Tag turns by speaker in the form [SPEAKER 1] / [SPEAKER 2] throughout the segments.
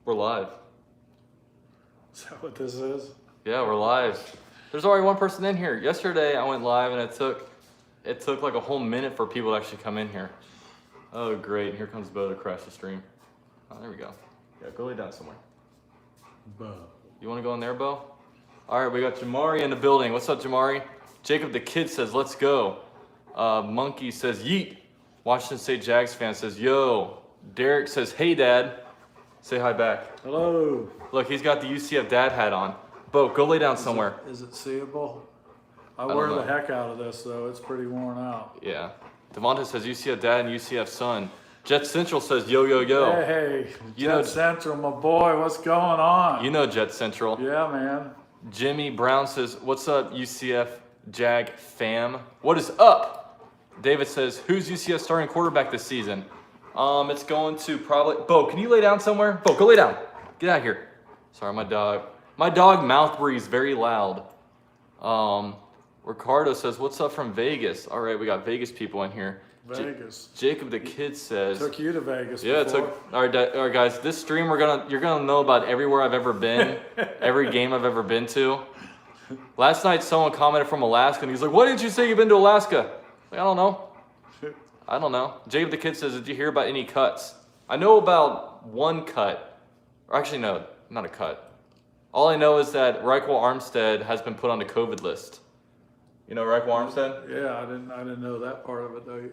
[SPEAKER 1] We're live.
[SPEAKER 2] Is that what this is?
[SPEAKER 1] Yeah, we're live. There's already one person in here. Yesterday I went live and it took like a whole minute for people to actually come in here. Oh great, here comes Bo to crash the stream. Oh, there we go. Yeah, go lay down somewhere.
[SPEAKER 2] Bo.
[SPEAKER 1] You want to go in there, Bo? All right, we got Jamari in the building. What's up, Jamari? Jacob the Kid says, let's go. Monkey says, yeet. Washington State Jags fan says, yo. Derek says, hey, Dad. Say hi back.
[SPEAKER 2] Hello.
[SPEAKER 1] Look, he's got the UCF dad hat on. Bo, go lay down somewhere.
[SPEAKER 2] Is it seeable? I
[SPEAKER 1] don't
[SPEAKER 2] wear
[SPEAKER 1] know.
[SPEAKER 2] the heck out of this, though. It's pretty worn out.
[SPEAKER 1] Yeah. Devonta says UCF dad and UCF son. Jet Central says yo, yo, yo.
[SPEAKER 2] Hey,
[SPEAKER 1] You
[SPEAKER 2] Jet
[SPEAKER 1] know-
[SPEAKER 2] Central, my boy. What's going on?
[SPEAKER 1] You know Jet Central.
[SPEAKER 2] Yeah, man.
[SPEAKER 1] Jimmy Brown says, what's up, UCF Jag fam? What is up? David says, who's UCF starting quarterback this season? It's going to probably... Bo, can you lay down somewhere? Bo, go lay down. Get out of here. Sorry, my dog. My dog mouth breathes very loud. Ricardo says, what's up from Vegas? All right, we got Vegas people in here.
[SPEAKER 2] Vegas.
[SPEAKER 1] Jacob the Kid says...
[SPEAKER 2] Took you to Vegas
[SPEAKER 1] Yeah,
[SPEAKER 2] before.
[SPEAKER 1] it took. All right, guys. This stream, you're gonna know about everywhere I've ever been, every game I've ever been to. Last night, someone commented from Alaska, and he's like, "Why didn't you say you've been to Alaska?" Like, I don't know. I don't know. Jacob the Kid says, "Did you hear about any cuts?" I know about one cut, or actually, no, not a cut. All I know is that Reichel Armstead has been put on the COVID list. You know Reichel Armstead?
[SPEAKER 2] Yeah, I didn't know that part of it, though.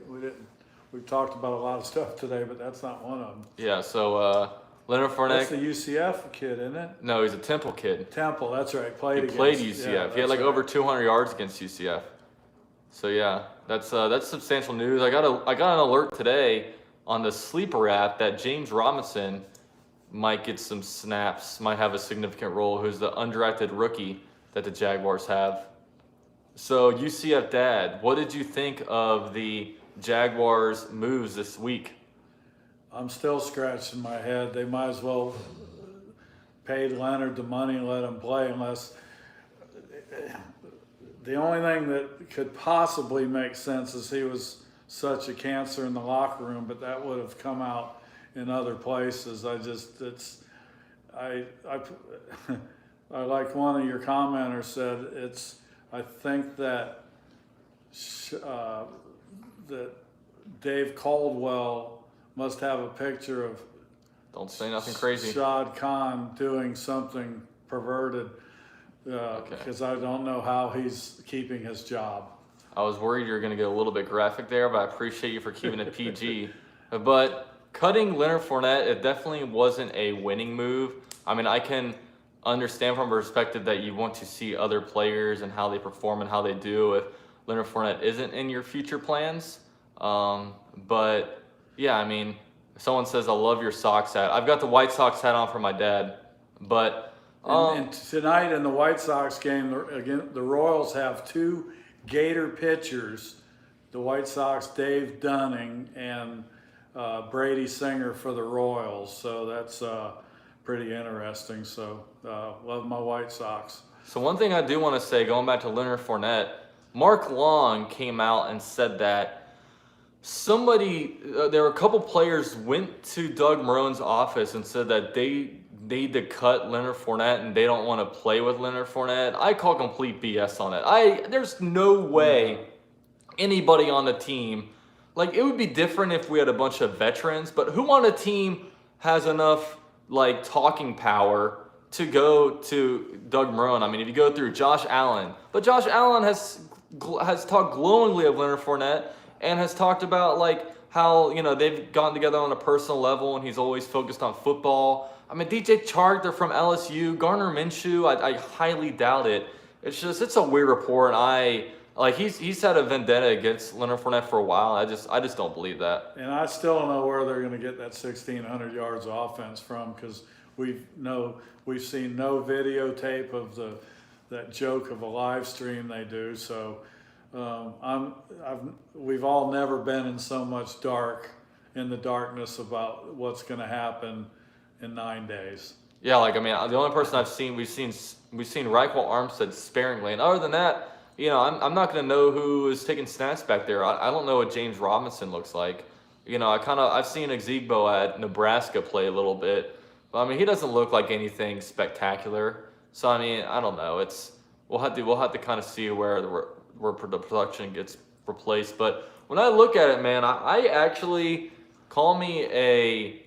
[SPEAKER 2] We've talked about a lot of stuff today, but that's not one of them.
[SPEAKER 1] Yeah. So Leonard Fournette.
[SPEAKER 2] That's the UCF kid, isn't it?
[SPEAKER 1] No, he's a Temple kid.
[SPEAKER 2] Temple, that's right.
[SPEAKER 1] He
[SPEAKER 2] Played
[SPEAKER 1] played
[SPEAKER 2] against-
[SPEAKER 1] UCF.
[SPEAKER 2] yeah,
[SPEAKER 1] He had like
[SPEAKER 2] that's
[SPEAKER 1] over
[SPEAKER 2] right.
[SPEAKER 1] 200 yards against UCF. So yeah, that's substantial news. I got an alert today on the sleeper app that James Robinson might get some snaps, might have a significant role. Who's the undrafted rookie that the Jaguars have? So UCF dad, what did you think of the Jaguars moves this week?
[SPEAKER 2] I'm still scratching my head. They might as well paid Leonard the money and let him play unless the only thing that could possibly make sense is he was such a cancer in the locker room, but that would have come out in other places. I like one of your commenters said, I think that that Dave Caldwell must have a picture of
[SPEAKER 1] Don't say nothing crazy.
[SPEAKER 2] Shad Khan doing something perverted because I don't know how he's keeping his job.
[SPEAKER 1] I was worried you were going to get a little bit graphic there, but I appreciate you for keeping it PG. But cutting Leonard Fournette, it definitely wasn't a winning move. I mean, I can understand from a perspective that you want to see other players and how they perform and how they do if Leonard Fournette isn't in your future plans. But yeah, I mean, someone says, I love your Sox hat. I've got the White Sox hat on for my dad, but
[SPEAKER 2] And tonight in the White Sox game, again, the Royals have two Gator pitchers, the White Sox, Dave Dunning and Brady Singer for the Royals. So that's pretty interesting. So love my White Sox.
[SPEAKER 1] So one thing I do want to say, going back to Leonard Fournette, Mark Long came out and said that there were a couple players went to Doug Marone's office and said that they need to cut Leonard Fournette and they don't want to play with Leonard Fournette. I call complete BS on it. There's no way anybody on the team, like it would be different if we had a bunch of veterans, but who on a team has enough like talking power to go to Doug Marone? I mean, if you go through Josh Allen, but Josh Allen has talked glowingly of Leonard Fournette and has talked about like how, you know, they've gotten together on a personal level and he's always focused on football. I mean, DJ Chark, they're from LSU. Gardner Minshew, I highly doubt it. It's a weird report. He's had a vendetta against Leonard Fournette for a while. I just don't believe that.
[SPEAKER 2] And I still don't know where they're going to get that 1,600 yards of offense from because we've seen no videotape of that joke of a live stream they do. So we've all never been in so much in the darkness about what's going to happen in 9 days.
[SPEAKER 1] Yeah, like, I mean, the only person we've seen Reichel Armstead sparingly. And other than that, you know, I'm not going to know who is taking snaps back there. I don't know what James Robinson looks like. You know, I've seen Exigbo at Nebraska play a little bit. I mean, he doesn't look like anything spectacular. So I mean, I don't know. We'll have to kind of see where the production gets replaced. But when I look at it, man, I actually call me a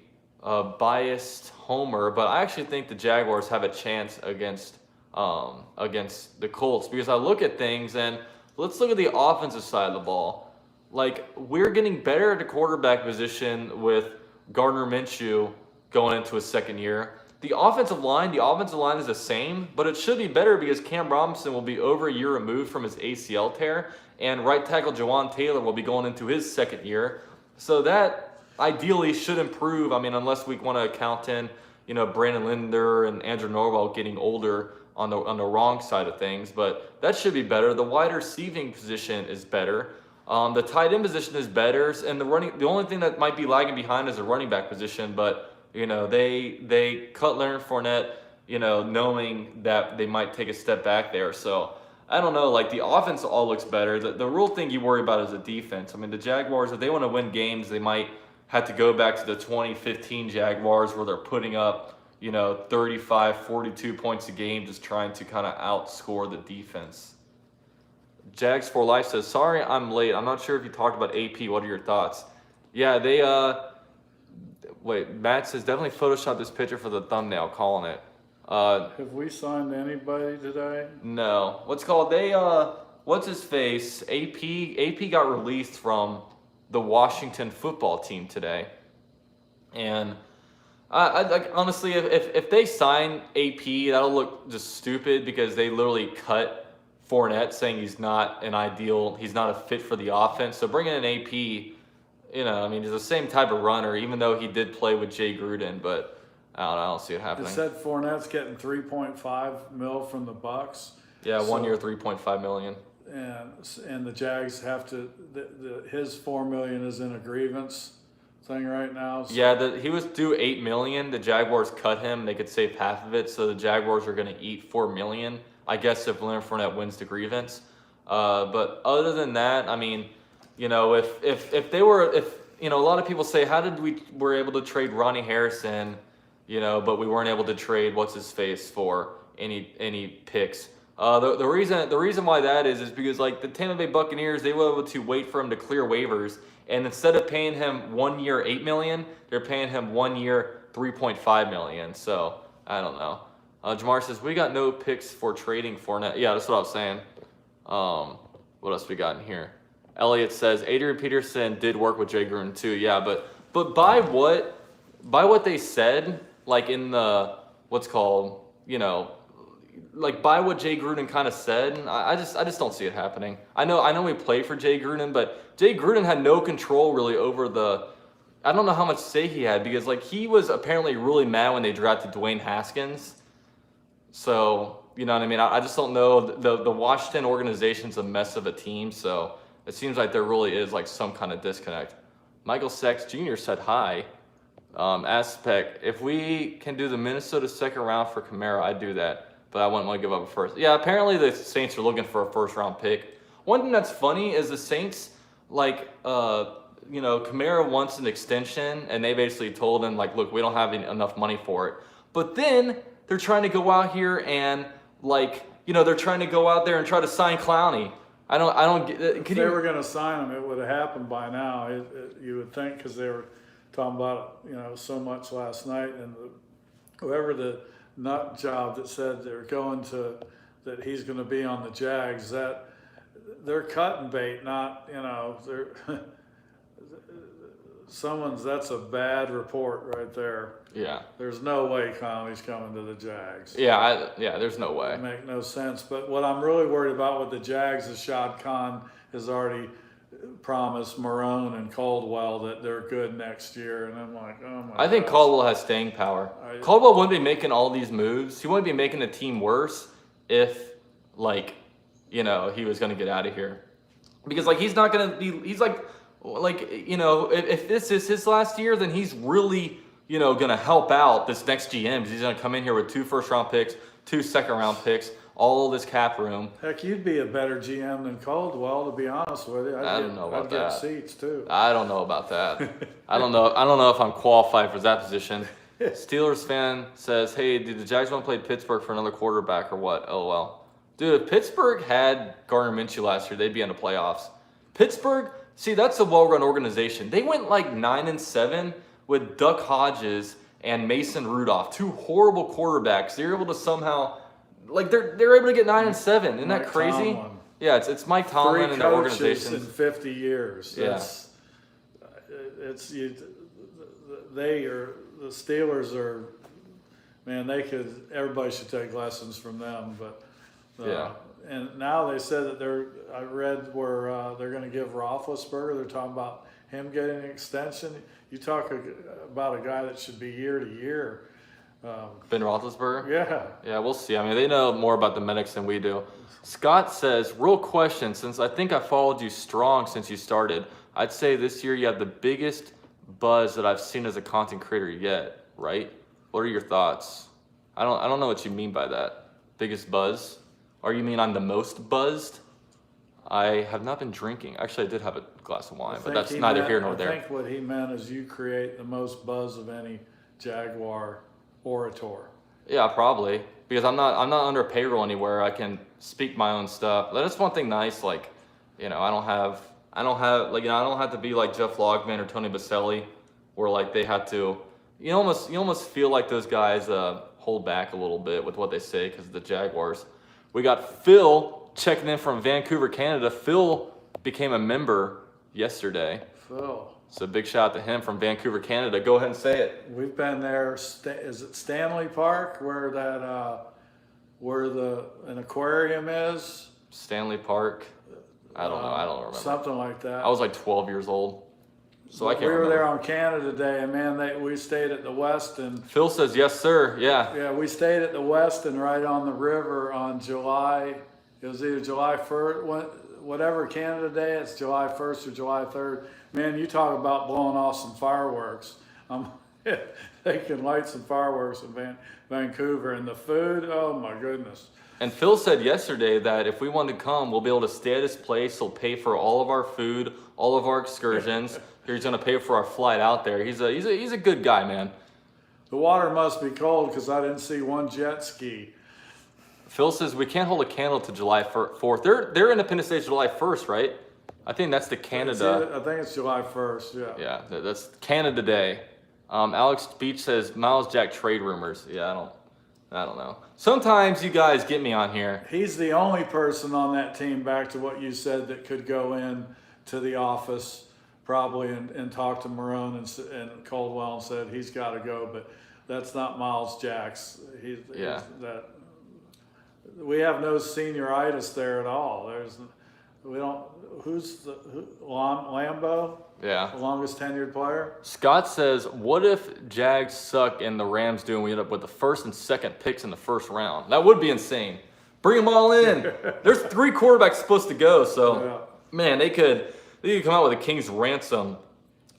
[SPEAKER 1] biased homer, but I actually think the Jaguars have a chance against the Colts because I look at things and let's look at the offensive side of the ball. Like we're getting better at the quarterback position with Gardner Minshew going into his second year. The offensive line is the same, but it should be better because Cam Robinson will be over a year removed from his ACL tear, and right tackle Jawan Taylor will be going into his second year. So that ideally should improve. I mean, unless we want to count in, Brandon Linder and Andrew Norwell getting older on the wrong side of things, but that should be better. The wide receiving position is better. The tight end position is better, and the only thing that might be lagging behind is the running back position, but they cut Leonard Fournette, knowing that they might take a step back there. So I don't know, like the offense all looks better. The real thing you worry about is the defense. I mean, the Jaguars, if they want to win games, they might have to go back to the 2015 Jaguars where they're putting up, 35, 42 points a game, just trying to kind of outscore the defense. Jags for Life says, sorry I'm late. I'm not sure if you talked about AP. What are your thoughts? Yeah, wait, Matt says, definitely Photoshop this picture for the thumbnail, calling it.
[SPEAKER 2] Have we signed anybody today?
[SPEAKER 1] No. What's his face? AP got released from the Washington football team today. And I like honestly, if they sign AP, that'll look just stupid because they literally cut Fournette saying he's not a fit for the offense. So bringing in AP, I mean, he's the same type of runner, even though he did play with Jay Gruden, but I don't see it happening.
[SPEAKER 2] It said Fournette's getting $3.5 million from the Bucks.
[SPEAKER 1] Yeah, 1 year, $3.5 million.
[SPEAKER 2] And the Jags have to. His $4 million is in a grievance thing right now. So.
[SPEAKER 1] Yeah, he was due $8 million. The Jaguars cut him; they could save half of it. So the Jaguars are going to eat $4 million, I guess, if Leonard Fournette wins the grievance. But other than that, I mean, if they were, a lot of people say, how did we were able to trade Ronnie Harrison, but we weren't able to trade what's his face for any picks. The reason why that is because like the Tampa Bay Buccaneers, they were able to wait for him to clear waivers, and instead of paying him 1 year $8 million, they're paying him 1 year $3.5 million. So I don't know. Jamar says we got no picks for trading Fournette. Yeah, that's what I was saying. What else we got in here? Elliot says Adrian Peterson did work with Jay Gruden too. Yeah, but by what they said, like in the what's called, like by what Jay Gruden kind of said, I just don't see it happening. I know we played for Jay Gruden, but Jay Gruden had no control really over I don't know how much say he had because like he was apparently really mad when they drafted Dwayne Haskins. So, you know what I mean? I just don't know. The Washington organization's a mess of a team, so it seems like there really is like some kind of disconnect. Michael Sex Jr. said hi. Aspect, if we can do the Minnesota second round for Kamara, I'd do that. But I wouldn't want to give up a first. Yeah, apparently the Saints are looking for a first round pick. One thing that's funny is the Saints, Kamara wants an extension, and they basically told him, like, look, we don't have enough money for it. But then they're trying to go out here and, they're trying to go out there and try to sign Clowney. I don't get.
[SPEAKER 2] If they were going to sign him, it would have happened by now. You would think, because they were talking about it, so much last night, and whoever the nut job that said they're going to, that he's going to be on the Jags, that they're cutting bait, not, they're that's a bad report right there.
[SPEAKER 1] Yeah.
[SPEAKER 2] There's no way Conley's coming to the Jags.
[SPEAKER 1] Yeah, there's no way.
[SPEAKER 2] It make no sense. But what I'm really worried about with the Jags is Shad Khan has already promised Marone and Caldwell that they're good next year, and I'm like, oh my.
[SPEAKER 1] I think Caldwell has staying power. Caldwell wouldn't be making all these moves. He wouldn't be making the team worse if, he was going to get out of here, because he's not going to be. He's if this is his last year, then he's really going to help out this next GM. He's going to come in here with 2 first-round picks, 2 second-round picks, all this cap room.
[SPEAKER 2] Heck, you'd be a better GM than Caldwell, to be honest with you.
[SPEAKER 1] I don't know about that.
[SPEAKER 2] I'd get seats too.
[SPEAKER 1] I don't know about that. I don't know if I'm qualified for that position. Steelers fan says, hey, do the Jags want to play Pittsburgh for another quarterback or what? LOL. Dude, if Pittsburgh had Gardner Minshew last year, they'd be in the playoffs. Pittsburgh, see, that's a well-run organization. They went like 9-7 with Duck Hodges and Mason Rudolph, two horrible quarterbacks. They're able to somehow, like, they're able to get 9-7. Isn't that crazy?
[SPEAKER 2] Tomlin.
[SPEAKER 1] Yeah, it's Mike Tomlin and the organization.
[SPEAKER 2] In 50 years.
[SPEAKER 1] Yeah.
[SPEAKER 2] The Steelers are, man, everybody should take lessons from them. But
[SPEAKER 1] Yeah.
[SPEAKER 2] And now they said that I read where they're going to give Roethlisberger. They're talking about him getting an extension. You talk about a guy that should be year to year.
[SPEAKER 1] Ben Roethlisberger?
[SPEAKER 2] Yeah.
[SPEAKER 1] Yeah, we'll see. I mean, they know more about the medics than we do. Scott says, real question, since I think I followed you strong since you started, I'd say this year you have the biggest buzz that I've seen as a content creator yet, right? What are your thoughts? I don't know what you mean by that. Biggest buzz? Or you mean I'm the most buzzed? I have not been drinking. Actually, I did have a glass of wine, but that's neither here nor there.
[SPEAKER 2] I think what he meant is you create the most buzz of any Jaguar orator.
[SPEAKER 1] Yeah, probably. Because I'm not under a payroll anywhere. I can speak my own stuff. That's one thing nice, like, I don't have to be like Jeff Logman or Tony Baselli, where like they have to, you almost feel like those guys hold back a little bit with what they say because of the Jaguars. We got Phil checking in from Vancouver, Canada. Phil became a member yesterday.
[SPEAKER 2] Phil.
[SPEAKER 1] So big shout out to him from Vancouver, Canada. Go ahead and say it.
[SPEAKER 2] We've been there. Is it Stanley Park where an aquarium is?
[SPEAKER 1] Stanley Park. I don't know. I don't remember.
[SPEAKER 2] Something like that.
[SPEAKER 1] I was like 12 years old, so I can't remember.
[SPEAKER 2] We were there on Canada Day, and man, we stayed at the Westin.
[SPEAKER 1] Phil says yes, sir. Yeah.
[SPEAKER 2] Yeah, we stayed at the Westin right on the river on July. It was either July 1st, whatever Canada Day. It's July 1st or July 3rd. Man, you talk about blowing off some fireworks. They can light some fireworks in Vancouver, and the food. Oh my goodness.
[SPEAKER 1] And Phil said yesterday that if we want to come, we'll be able to stay at his place. He'll pay for all of our food, all of our excursions. He's going to pay for our flight out there. He's a good guy, man.
[SPEAKER 2] The water must be cold because I didn't see one jet ski.
[SPEAKER 1] Phil says we can't hold a candle to July 4th. Their Independence Day is July 1st, right? I think that's the Canada.
[SPEAKER 2] I think it's July 1st. Yeah.
[SPEAKER 1] Yeah, that's Canada Day. Alex Beach says Miles Jack trade rumors. Yeah, I don't know. Sometimes you guys get me on here.
[SPEAKER 2] He's the only person on that team, back to what you said, that could go in to the office probably and talk to Marone and Caldwell and said he's got to go, but that's not Miles Jack's. We have no senioritis there at all. Lambeau?
[SPEAKER 1] Yeah.
[SPEAKER 2] The longest tenured player?
[SPEAKER 1] Scott says, what if Jags suck and the Rams do and we end up with the first and second picks in the first round? That would be insane. Bring them all in. There's 3 quarterbacks supposed to go, so
[SPEAKER 2] Yeah.
[SPEAKER 1] man, they could come out with a king's ransom.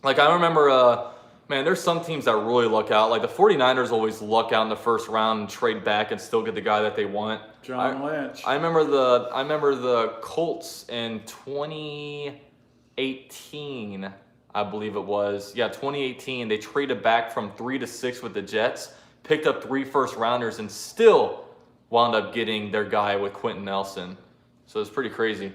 [SPEAKER 1] Like I remember, there's some teams that really luck out. Like the 49ers always luck out in the first round and trade back and still get the guy that they want.
[SPEAKER 2] John Lynch.
[SPEAKER 1] I remember the Colts in 2018, I believe it was. Yeah, 2018. They traded back from 3 to 6 with the Jets, picked up 3 first rounders, and still wound up getting their guy with Quentin Nelson. So it's pretty crazy.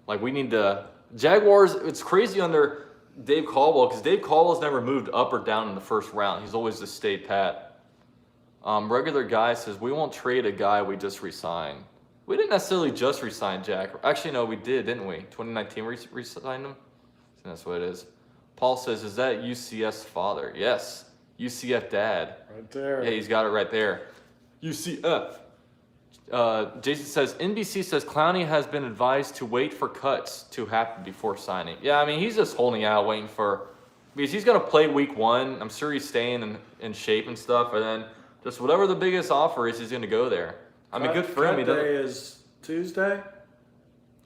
[SPEAKER 1] Like we need to Jaguars. It's crazy under Dave Caldwell because Dave Caldwell's never moved up or down in the first round. He's always just stayed pat. Regular guy says we won't trade a guy we just re-signed. We didn't necessarily just re-sign Jack. Actually, no, we did, didn't we? 2019 re-signed him. I think that's what it is. Paul says, is that UCF's father? Yes, UCF dad.
[SPEAKER 2] Right there.
[SPEAKER 1] Yeah, he's got it right there. UCF. Jason says, NBC says Clowney has been advised to wait for cuts to happen before signing. Yeah, I mean, he's just holding out, waiting for, because he's going to play week 1. I'm sure he's staying in shape and stuff, and then just whatever the biggest offer is, he's going to go there. I mean, good for him.
[SPEAKER 2] Cut day is Tuesday?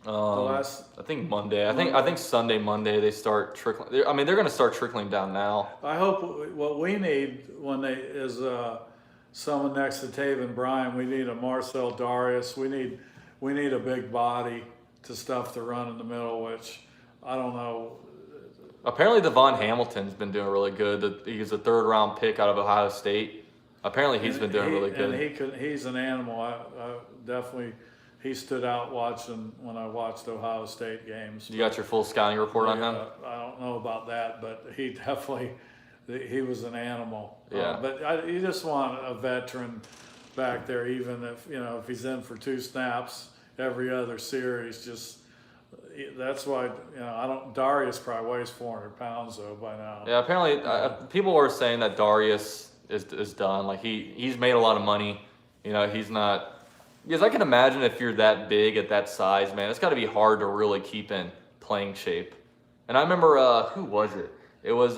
[SPEAKER 1] I think Monday. I think Sunday, Monday, they start trickling. They're going to start trickling down now.
[SPEAKER 2] I hope what we need is someone next to Taven Bryan. We need a Marcel Darius. We need a big body to stuff the run in the middle, which I don't know.
[SPEAKER 1] Apparently, Devon Hamilton's been doing really good. He's a third-round pick out of Ohio State. Apparently, he's been doing really good.
[SPEAKER 2] And he's an animal. I definitely, he stood out when I watched Ohio State games.
[SPEAKER 1] You got your full scouting report on him?
[SPEAKER 2] I don't know about that, but he definitely, he was an animal.
[SPEAKER 1] Yeah.
[SPEAKER 2] You just want a veteran back there, even if he's in for 2 snaps every other series. That's why Darius probably weighs 400 pounds though by now.
[SPEAKER 1] Yeah, apparently people were saying that Darius is done. Like he's made a lot of money. He's not, because I can imagine if you're that big at that size, man, it's got to be hard to really keep in playing shape. And I remember who was it? It was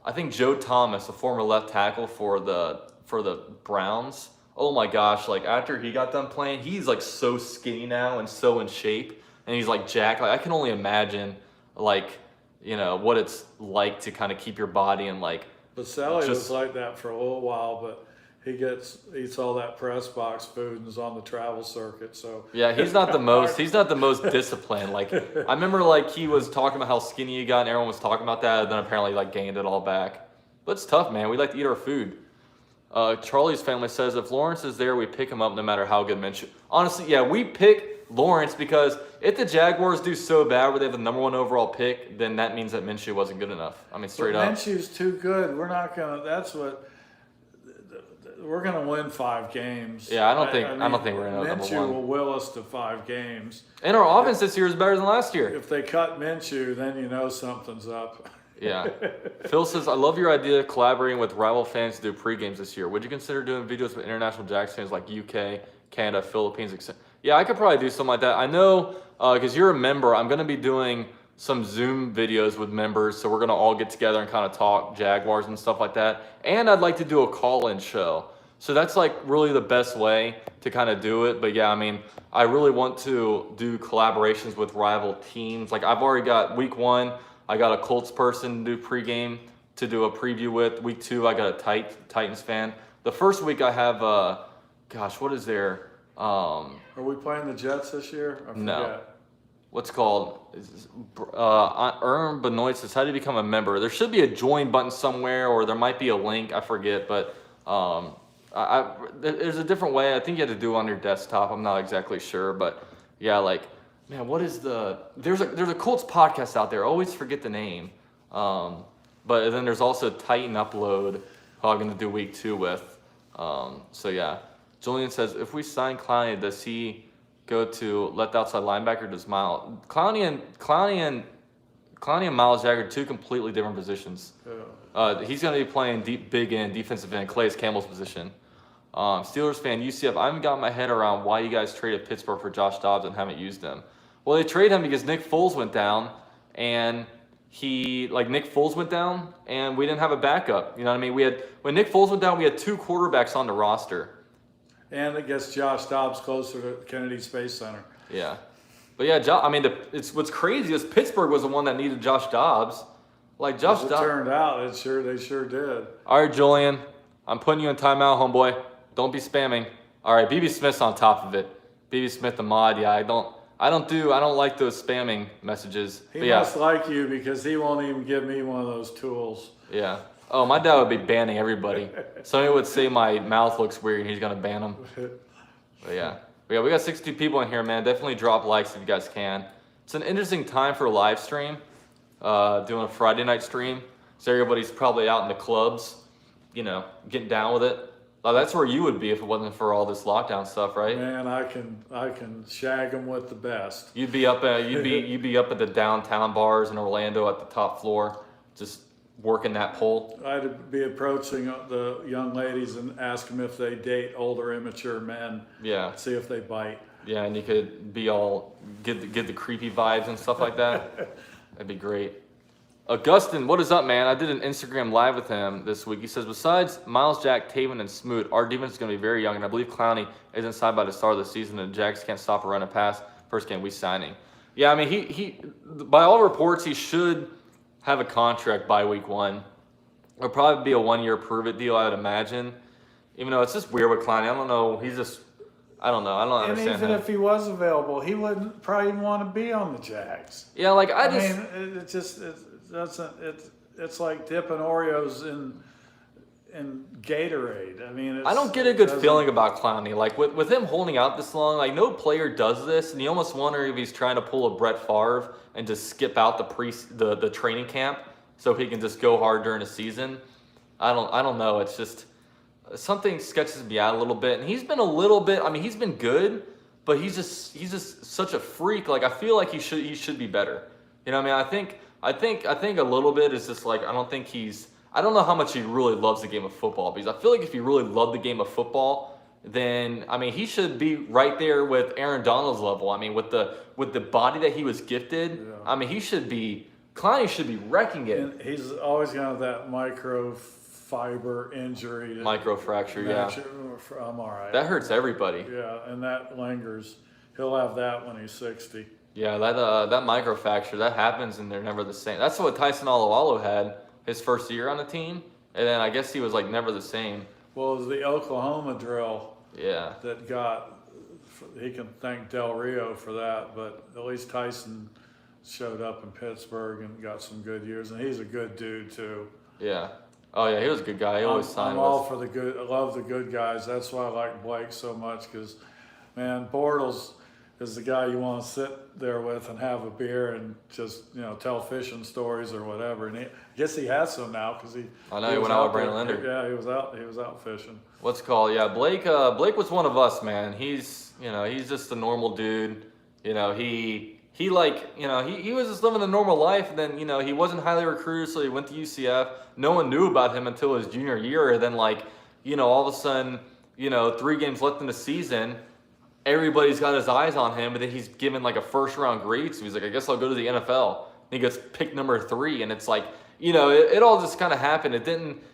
[SPEAKER 1] I think Joe Thomas, a former left tackle for the Browns. Oh my gosh, like after he got done playing, he's like so skinny now and so in shape. And he's like jacked. Like I can only imagine, what it's like to kind of keep your body and like.
[SPEAKER 2] But Sally was like that for a little while, but he eats all that press box food and is on the travel circuit. So
[SPEAKER 1] yeah, he's not the most disciplined. Like I remember, like he was talking about how skinny he got, and everyone was talking about that. And then apparently, like gained it all back. But it's tough, man. We like to eat our food. Charlie's family says if Lawrence is there, we pick him up no matter how good Minshew. Honestly, yeah, we pick Lawrence because if the Jaguars do so bad where they have the number 1 overall pick, then that means that Minshew wasn't good enough. I mean, straight up.
[SPEAKER 2] Minshew's too good. We're not gonna. We're gonna win 5 games.
[SPEAKER 1] Yeah, I don't think we're gonna number 1.
[SPEAKER 2] Minshew will will us to 5 games.
[SPEAKER 1] And our offense this year is better than last year.
[SPEAKER 2] If they cut Minshew, then something's up.
[SPEAKER 1] Yeah. Phil says, I love your idea of collaborating with rival fans to do pre-games this year. Would you consider doing videos with international Jags fans like UK, Canada, Philippines, etc.? Yeah, I could probably do something like that. I know, because you're a member, I'm going to be doing some Zoom videos with members, so we're going to all get together and kind of talk Jaguars and stuff like that. And I'd like to do a call-in show. So that's like really the best way to kind of do it. But yeah, I mean, I really want to do collaborations with rival teams. Like I've already got week 1, I got a Colts person to do pregame to do a preview with. Week 2, I got a Titans fan. The first week I have, what is there?
[SPEAKER 2] Are we playing the Jets this year? I forget.
[SPEAKER 1] No. What's called? Earn Benoit says, how do you become a member? There should be a join button somewhere, or there might be a link. I forget, but there's a different way. I think you have to do it on your desktop. I'm not exactly sure, but yeah, like, man, what is there's a Colts podcast out there. I always forget the name. But then there's also Titan Upload, who I'm going to do week 2 with. So yeah. Julian says, if we sign Clowney, does he go to left outside linebacker? Does Miles Clowney and Miles Jaguar, 2 completely different positions.
[SPEAKER 2] Yeah.
[SPEAKER 1] He's going to be playing big end, defensive end, Calais Campbell's position. Steelers fan, UCF, I haven't got my head around why you guys traded Pittsburgh for Josh Dobbs and haven't used him. Well, they traded him because Nick Foles went down, and Nick Foles went down, and we didn't have a backup. You know what I mean? When Nick Foles went down, we had 2 quarterbacks on the roster.
[SPEAKER 2] And it gets Josh Dobbs closer to Kennedy Space Center.
[SPEAKER 1] Yeah. But yeah, what's crazy is Pittsburgh was the one that needed Josh Dobbs. Like Josh Dobbs.
[SPEAKER 2] It turned out, they sure did.
[SPEAKER 1] All right, Julian, I'm putting you in timeout, homeboy. Don't be spamming. All right, BB Smith's on top of it. BB Smith, the mod. Yeah, I don't like those spamming messages.
[SPEAKER 2] He must like you because he won't even give me one of those tools.
[SPEAKER 1] Yeah. Oh, my dad would be banning everybody. Somebody would say my mouth looks weird and he's going to ban them. But yeah. We got 62 people in here, man. Definitely drop likes if you guys can. It's an interesting time for a live stream, doing a Friday night stream. So everybody's probably out in the clubs, getting down with it. That's where you would be if it wasn't for all this lockdown stuff, right?
[SPEAKER 2] Man, I can shag them with the best.
[SPEAKER 1] You'd be up at the downtown bars in Orlando at the top floor, just working that pole.
[SPEAKER 2] I'd be approaching the young ladies and ask them if they date older, immature men.
[SPEAKER 1] Yeah.
[SPEAKER 2] See if they bite.
[SPEAKER 1] Yeah, and you could be all get the creepy vibes and stuff like that. That'd be great. Augustin, what is up, man? I did an Instagram live with him this week. He says, besides Miles Jack, Taven, and Smoot, our defense is going to be very young, and I believe Clowney isn't signed by the start of the season, and the Jags can't stop a run and pass. First game, we signing. Yeah, I mean, he by all reports, he should have a contract by week 1. It'll probably be a 1-year prove-it deal, I would imagine. Even though it's just weird with Clowney. I don't know. I don't know. I don't
[SPEAKER 2] And
[SPEAKER 1] understand
[SPEAKER 2] even
[SPEAKER 1] him.
[SPEAKER 2] if he was available, he wouldn't probably want to be on the Jags.
[SPEAKER 1] Yeah, like
[SPEAKER 2] I mean, it's like dipping Oreos in Gatorade. I mean,
[SPEAKER 1] I don't get a good feeling about Clowney. Like with him holding out this long, like no player does this, and you almost wonder if he's trying to pull a Brett Favre and just skip out the training camp so he can just go hard during the season. I don't know. It's just something sketches me out a little bit, and he's been a little bit. I mean, he's been good, but he's just such a freak. Like I feel like he should be better. You know what I mean? I think a little bit is just like I don't know how much he really loves the game of football, because I feel like if he really loved the game of football, then I mean he should be right there with Aaron Donald's level. I mean with the body that he was gifted,
[SPEAKER 2] Yeah.
[SPEAKER 1] I mean Clowney should be wrecking it.
[SPEAKER 2] And he's always going to have that microfiber injury.
[SPEAKER 1] Microfracture, yeah.
[SPEAKER 2] I'm all right.
[SPEAKER 1] That hurts everybody.
[SPEAKER 2] Yeah, and that lingers. He'll have that when he's 60.
[SPEAKER 1] Yeah, that microfracture, that happens and they're never the same. That's what Tyson Alualu had his first year on the team, and then I guess he was like never the same.
[SPEAKER 2] Well, it was the Oklahoma drill
[SPEAKER 1] Yeah.
[SPEAKER 2] that he can thank Del Rio for that, but at least Tyson showed up in Pittsburgh and got some good years, and he's a good dude too.
[SPEAKER 1] Yeah. Oh yeah, he was a good guy. He always signed
[SPEAKER 2] I'm
[SPEAKER 1] with
[SPEAKER 2] all for the good. I love the good guys. That's why I like Blake so much, because, man, Bortles is the guy you want to sit there with and have a beer and just tell fishing stories or whatever. And I guess he has some now because he.
[SPEAKER 1] I know he went out with Brandon Leonard.
[SPEAKER 2] Yeah, he was out. He was out fishing.
[SPEAKER 1] What's it called? Yeah, Blake was one of us, man. He's just a normal dude. He was just living a normal life, and then he wasn't highly recruited, so he went to UCF. No one knew about him until his junior year, and then all of a sudden 3 games left in the season, everybody's got his eyes on him, but then he's given like a first round grade, so he's like, I guess I'll go to the NFL. And he gets picked number 3, and it's like it all just kind of happened.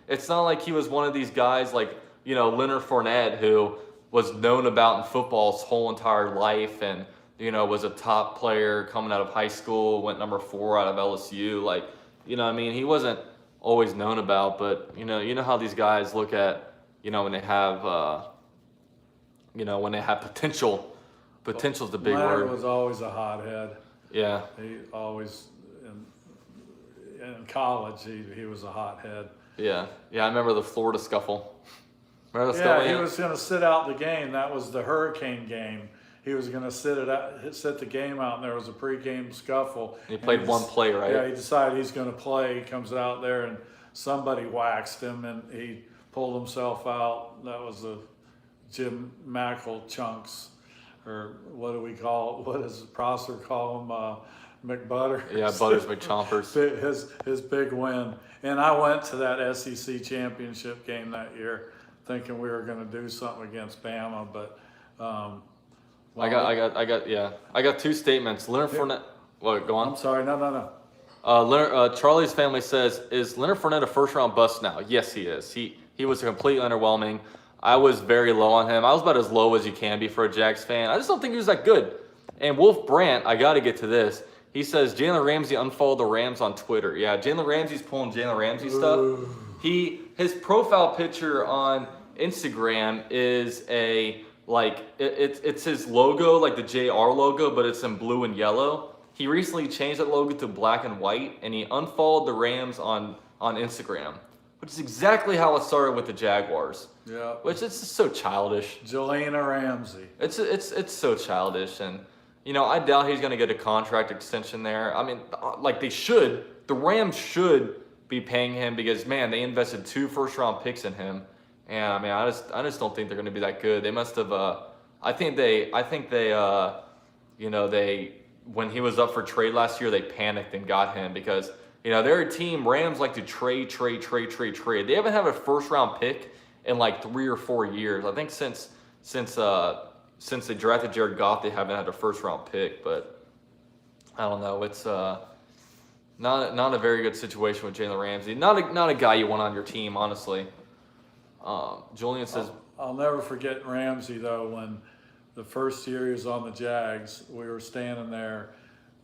[SPEAKER 1] It's not like he was one of these guys like Leonard Fournette, who was known about in football his whole entire life, and was a top player coming out of high school, went number 4 out of LSU. Like, I mean, he wasn't always known about, but you know how these guys look at, when they have, when they have potential. Potential's the big
[SPEAKER 2] Leonard
[SPEAKER 1] word.
[SPEAKER 2] was always a hothead.
[SPEAKER 1] Yeah.
[SPEAKER 2] He always in college he was a hothead.
[SPEAKER 1] Yeah. Yeah. I remember the Florida scuffle. Remember the
[SPEAKER 2] Yeah,
[SPEAKER 1] scuffle?
[SPEAKER 2] he was going to sit out the game. That was the Hurricane game. He was going to sit the game out, and there was a pregame scuffle.
[SPEAKER 1] He played one play, right?
[SPEAKER 2] Yeah, he decided he's going to play. He comes out there, and somebody waxed him, and he pulled himself out. That was the Jim Mackle chunks, or what do we call? What does Prosser call him? McButter.
[SPEAKER 1] Yeah, Butters McChompers.
[SPEAKER 2] His big win. And I went to that SEC championship game that year, thinking we were going to do something against Bama, but.
[SPEAKER 1] I got 2 statements. Leonard Fournette. What? Go on.
[SPEAKER 2] I'm sorry. No.
[SPEAKER 1] Charlie's family says, is Leonard Fournette a first-round bust now? Yes, he is. He was completely underwhelming. I was very low on him. I was about as low as you can be for a Jags fan. I just don't think he was that good. And Wolf Brandt, I got to get to this. He says Jalen Ramsey unfollowed the Rams on Twitter. Yeah, Jalen Ramsey's pulling Jalen Ramsey stuff. His profile picture on Instagram is it's his logo, like the JR logo, but it's in blue and yellow. He recently changed that logo to black and white, and he unfollowed the Rams on Instagram, which is exactly how it started with the Jaguars.
[SPEAKER 2] Yeah.
[SPEAKER 1] Which it's just so childish.
[SPEAKER 2] Jelena Ramsey.
[SPEAKER 1] It's so childish, and I doubt he's going to get a contract extension there. I mean, like they should. The Rams should be paying him because, man, they invested 2 first-round picks in him. And I mean, I just don't think they're going to be that good. They must have. I think they. When he was up for trade last year, they panicked and got him because they're a team. Rams like to trade. They haven't had a first round pick in like 3 or 4 years. I think since they drafted Jared Goff, they haven't had a first round pick. But I don't know. It's not a very good situation with Jalen Ramsey. Not a guy you want on your team, honestly. Julian says,
[SPEAKER 2] I'll never forget Ramsey, though, when the first year he was on the Jags, we were standing there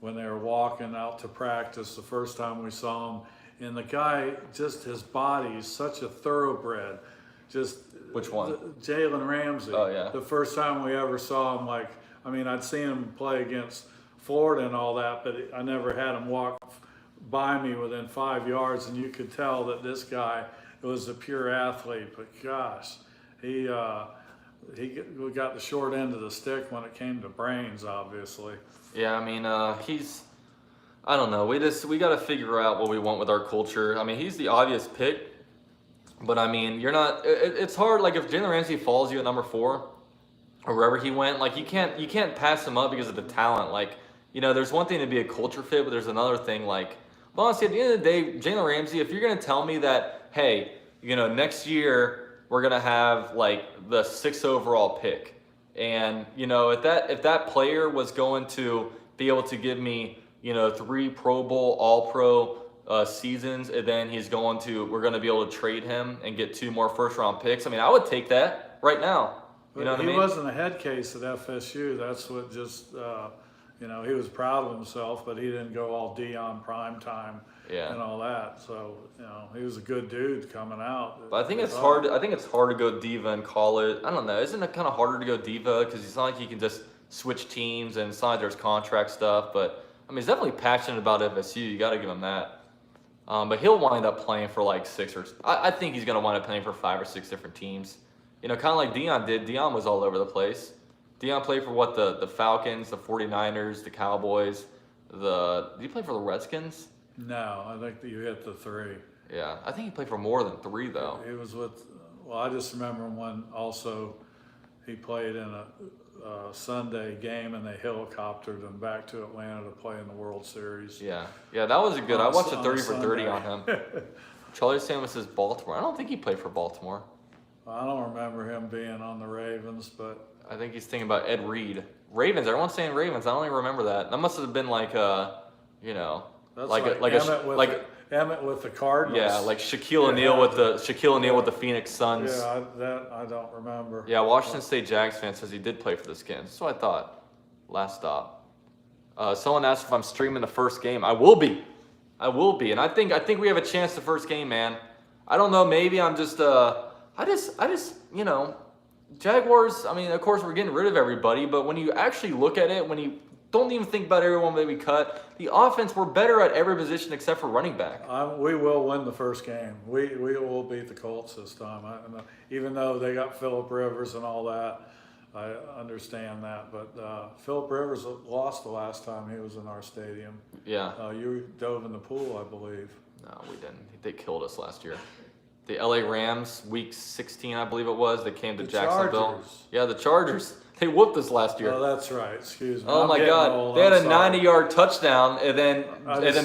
[SPEAKER 2] when they were walking out to practice the first time we saw him. And the guy, just his body is such a thoroughbred, just
[SPEAKER 1] Which one?
[SPEAKER 2] Jalen Ramsey.
[SPEAKER 1] Oh, yeah.
[SPEAKER 2] The first time we ever saw him, I'd seen him play against Florida and all that, but I never had him walk by me within 5 yards, and you could tell that this guy was a pure athlete. But gosh, he got the short end of the stick when it came to brains, obviously.
[SPEAKER 1] Yeah, I mean, I don't know. We got to figure out what we want with our culture. I mean, he's the obvious pick, but I mean, you're not. It's hard. Like if Jalen Ramsey falls you at number 4, or wherever he went, like you can't pass him up because of the talent. Like, there's one thing to be a culture fit, but there's another thing. Like, well, honestly, at the end of the day, Jalen Ramsey, if you're gonna tell me that, hey, next year we're gonna have like the 6th overall pick, and if that player was going to be able to give me 3 Pro Bowl, All Pro seasons, and then we're going to be able to trade him and get 2 more first-round picks. I mean, I would take that right now. You know what I mean?
[SPEAKER 2] He wasn't a head case at FSU. That's what just, he was proud of himself, but he didn't go all Deion prime time and all that. So, he was a good dude coming out.
[SPEAKER 1] But I think it's hard. I think it's hard to go diva in college. I don't know. Isn't it kind of harder to go diva because it's not like you can just switch teams and it's not like there's contract stuff, but I mean, he's definitely passionate about FSU. You got to give him that. But he'll wind up playing for like 6 or... I think he's going to wind up playing for 5 or 6 different teams. Kind of like Deion did. Deion was all over the place. Deion played for the Falcons, the 49ers, the Cowboys. Did he play for the Redskins?
[SPEAKER 2] No, I think that you hit the 3.
[SPEAKER 1] Yeah, I think he played for more than 3 though.
[SPEAKER 2] He was with... Well, I just remember when also he played in a Sunday game and they helicoptered him back to Atlanta to play in the World Series.
[SPEAKER 1] Yeah, that was a good. I watched a 30 for 30 on him. Charlie Sanders says Baltimore. I don't think he played for Baltimore.
[SPEAKER 2] I don't remember him being on the Ravens, but
[SPEAKER 1] I think he's thinking about Ed Reed. Ravens. Everyone's saying Ravens. I don't even remember that. That must have been like
[SPEAKER 2] that's
[SPEAKER 1] Emmett
[SPEAKER 2] with the Cardinals.
[SPEAKER 1] Yeah, like Shaquille O'Neal with the Phoenix Suns.
[SPEAKER 2] Yeah, that I don't remember.
[SPEAKER 1] Yeah, Washington State Jags fan says he did play for the Skins. That's what I thought. Last stop. Someone asked if I'm streaming the first game. I will be, and I think we have a chance the first game, man. I don't know. Maybe I'm just Jaguars. I mean, of course we're getting rid of everybody, but when you actually look at it, when you don't even think about everyone that we cut. The offense, we're better at every position except for running back.
[SPEAKER 2] We will win the first game. We will beat the Colts this time. Even though they got Phillip Rivers and all that, I understand that. But Phillip Rivers lost the last time he was in our stadium.
[SPEAKER 1] Yeah.
[SPEAKER 2] You dove in the pool, I believe.
[SPEAKER 1] No, we didn't. They killed us last year. The LA Rams, week 16, I believe it was, they came to Jacksonville.
[SPEAKER 2] Chargers.
[SPEAKER 1] Yeah, the Chargers. They whooped us last year.
[SPEAKER 2] Oh, that's right. Excuse me.
[SPEAKER 1] Oh my God! They had a 90-yard touchdown, and then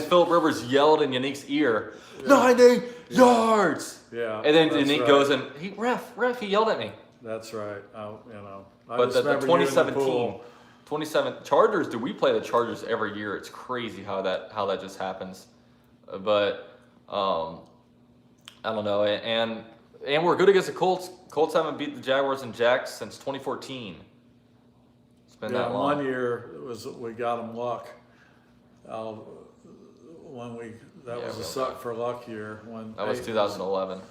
[SPEAKER 1] Phillip Rivers yelled in Yannick's ear, 90 yards.
[SPEAKER 2] Yeah.
[SPEAKER 1] And then Yannick goes and ref, he yelled at me.
[SPEAKER 2] That's right.
[SPEAKER 1] But the 2017 Chargers, we play the Chargers every year. It's crazy how that just happens. But I don't know. And we're good against the Colts. Colts haven't beat the Jaguars and Jacks since 2014. It's been that long.
[SPEAKER 2] One year we got them luck. That was a suck for luck year.
[SPEAKER 1] That was 2011.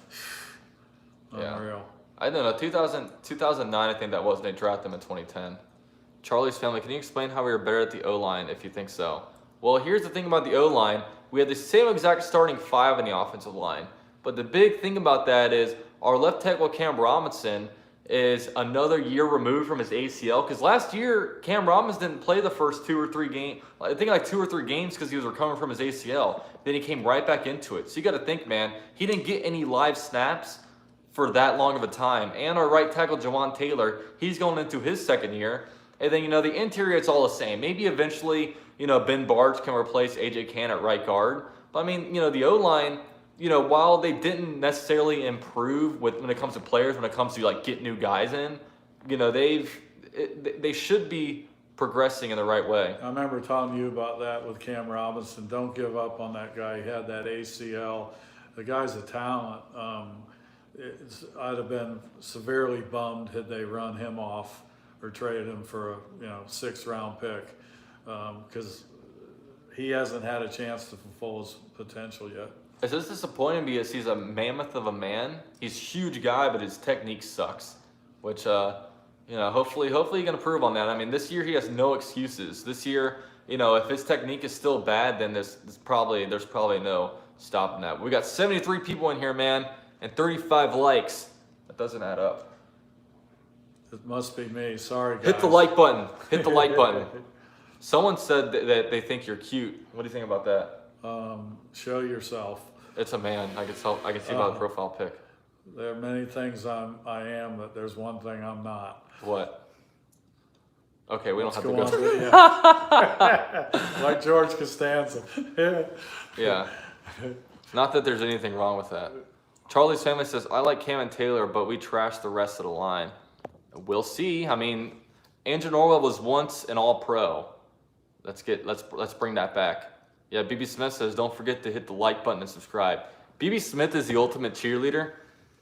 [SPEAKER 2] Unreal.
[SPEAKER 1] Yeah. I don't know. 2009, I think that was. They drafted them in 2010. Charlie's family, can you explain how we were better at the O-line if you think so? Well, here's the thing about the O-line. We had the same exact starting 5 in the offensive line. But the big thing about that is our left tackle, Cam Robinson, is another year removed from his ACL. Because last year, Cam Robinson didn't play the first 2 or 3 games. I think like 2 or 3 games because he was recovering from his ACL. Then he came right back into it. So you got to think, man, he didn't get any live snaps for that long of a time. And our right tackle, Jawan Taylor, he's going into his 2nd year. And then, the interior, it's all the same. Maybe eventually, Ben Barge can replace A.J. Cann at right guard. But, I mean, the O-line, while they didn't necessarily improve when it comes to players, when it comes to, get new guys in, they should be progressing in the right way.
[SPEAKER 2] I remember telling you about that with Cam Robinson. Don't give up on that guy. He had that ACL. The guy's a talent. I'd have been severely bummed had they run him off or traded him for a 6th round pick because he hasn't had a chance to fulfill his potential yet.
[SPEAKER 1] It's just disappointing because he's a mammoth of a man. He's a huge guy, but his technique sucks. Which, hopefully he can improve on that. I mean, this year he has no excuses. This year, if his technique is still bad, then there's probably no stopping that. We got 73 people in here, man, and 35 likes. That doesn't add up.
[SPEAKER 2] It must be me. Sorry, guys.
[SPEAKER 1] Hit the like button. Hit the like button. Someone said that they think you're cute. What do you think about that?
[SPEAKER 2] Show yourself.
[SPEAKER 1] It's a man. I can see by the profile pic.
[SPEAKER 2] There are many things I am, but there's one thing I'm not.
[SPEAKER 1] What? Okay, we don't have to
[SPEAKER 2] Let's
[SPEAKER 1] go.
[SPEAKER 2] go on, yeah. Like George Costanza.
[SPEAKER 1] Yeah. Not that there's anything wrong with that. Charlie's family says, I like Cam and Taylor, but we trashed the rest of the line. We'll see. I mean, Andrew Norwell was once an all-pro. Let's bring that back. Yeah, BB Smith says, don't forget to hit the like button and subscribe. BB Smith is the ultimate cheerleader.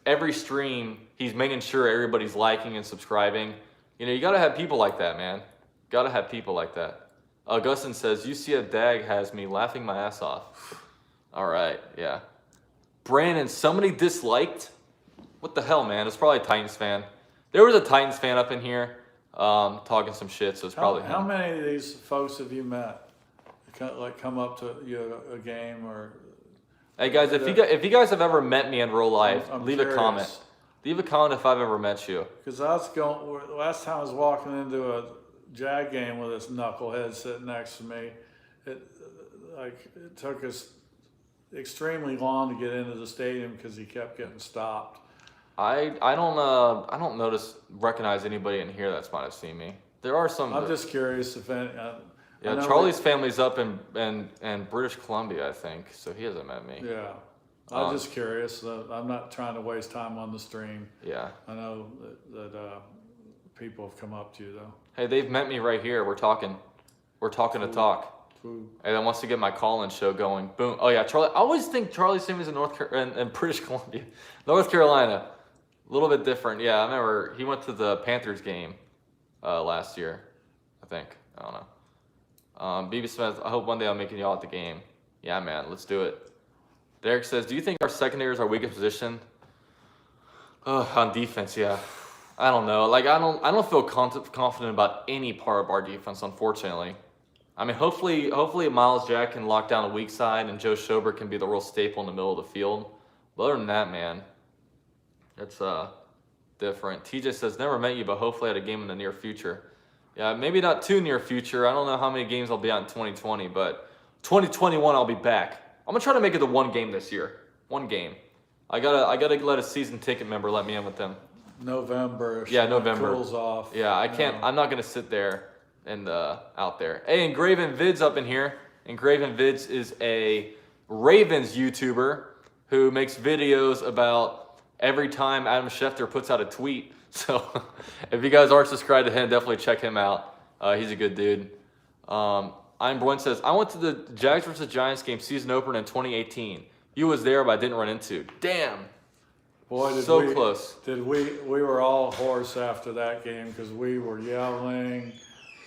[SPEAKER 1] Every stream, he's making sure everybody's liking and subscribing. You got to have people like that, man. Got to have people like that. Augustin says, UCF Dag has me laughing my ass off. All right, yeah. Brandon, somebody disliked? What the hell, man? It's probably a Titans fan. There was a Titans fan up in here talking some shit, so it's probably him.
[SPEAKER 2] How many of these folks have you met? Come up to you a game or?
[SPEAKER 1] Hey guys, if you guys have ever met me in real life, leave
[SPEAKER 2] curious.
[SPEAKER 1] a comment. Leave a comment if I've ever met you.
[SPEAKER 2] Because last time I was walking into a Jag game with this knucklehead sitting next to me. It took us extremely long to get into the stadium because he kept getting stopped.
[SPEAKER 1] I don't recognize anybody in here that's might have seen me. There are some.
[SPEAKER 2] I'm just curious if any.
[SPEAKER 1] Yeah, Charlie's family's up in British Columbia, I think, so he hasn't met me.
[SPEAKER 2] Yeah, I'm just curious. I'm not trying to waste time on the stream.
[SPEAKER 1] Yeah.
[SPEAKER 2] I know that people have come up to you though.
[SPEAKER 1] Hey, they've met me right here. We're talking to talk.
[SPEAKER 2] Food.
[SPEAKER 1] And then wants to get my call-in show going. Boom. Oh yeah, Charlie. I always think Charlie's family's in British Columbia, North Carolina. A little bit different. Yeah, I remember he went to the Panthers game last year. I think. I don't know. BB Smith, I hope one day I'm making y'all at the game. Yeah, man, let's do it. Derek says, do you think our secondary is our weakest position? On defense, yeah. I don't know. I don't feel confident about any part of our defense, unfortunately. I mean, hopefully Miles Jack can lock down the weak side and Joe Schobert can be the real staple in the middle of the field. But other than that, man, it's different. TJ says, never met you, but hopefully at a game in the near future. Yeah, maybe not too near future. I don't know how many games I'll be on in 2020, but 2021 I'll be back. I'm gonna try to make it to one game this year. One game. I gotta let a season ticket member let me in with them.
[SPEAKER 2] November.
[SPEAKER 1] Yeah, November.
[SPEAKER 2] Cools off.
[SPEAKER 1] Yeah, I can't. I'm not gonna sit there and out there. Hey, Engraven Vids up in here. Engraven Vids is a Ravens YouTuber who makes videos about every time Adam Schefter puts out a tweet. So if you guys aren't subscribed to him, definitely check him out. He's a good dude. I'm Brent says, I went to the Jags versus Giants game season opener in 2018. You was there, but I didn't run into. Damn.
[SPEAKER 2] Boy,
[SPEAKER 1] close.
[SPEAKER 2] We were all hoarse after that game because we were yelling.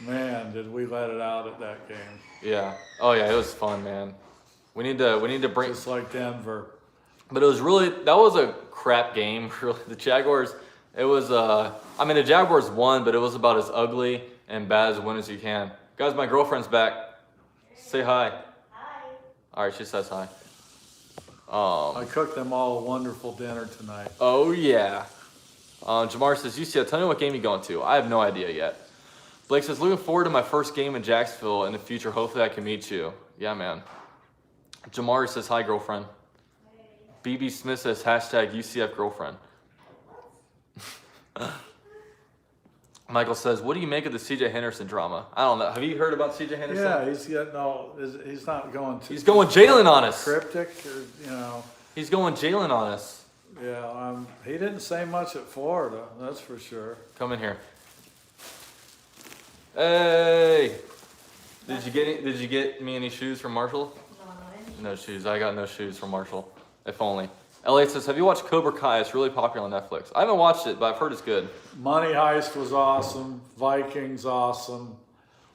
[SPEAKER 2] Man, did we let it out at that game.
[SPEAKER 1] Yeah. Oh yeah, it was fun, man. We need to bring.
[SPEAKER 2] Just like Denver.
[SPEAKER 1] But that was a crap game. Really, the Jaguars. It was, the Jaguars won, but it was about as ugly and bad as a win as you can. Guys, my girlfriend's back. Say hi.
[SPEAKER 3] Hi.
[SPEAKER 1] All right, she says hi.
[SPEAKER 2] I cooked them all a wonderful dinner tonight.
[SPEAKER 1] Oh, yeah. Jamar says, UCF, tell me what game you're going to. I have no idea yet. Blake says, looking forward to my first game in Jacksonville in the future. Hopefully I can meet you. Yeah, man. Jamar says, hi, girlfriend.
[SPEAKER 3] Hey.
[SPEAKER 1] BB Smith says, hashtag UCF girlfriend. Michael says, what do you make of the CJ Henderson drama? I don't know. Have you heard about CJ Henderson?
[SPEAKER 2] Yeah, he's not going to.
[SPEAKER 1] He's going Jalen on us.
[SPEAKER 2] Cryptic, or.
[SPEAKER 1] He's going Jalen on us.
[SPEAKER 2] Yeah, he didn't say much at Florida, that's for sure.
[SPEAKER 1] Come in here. Hey! Did you get me any shoes from Marshall? No shoes. I got no shoes from Marshall. If only. Elliot says, have you watched Cobra Kai? It's really popular on Netflix. I haven't watched it, but I've heard it's good.
[SPEAKER 2] Money Heist was awesome. Vikings awesome.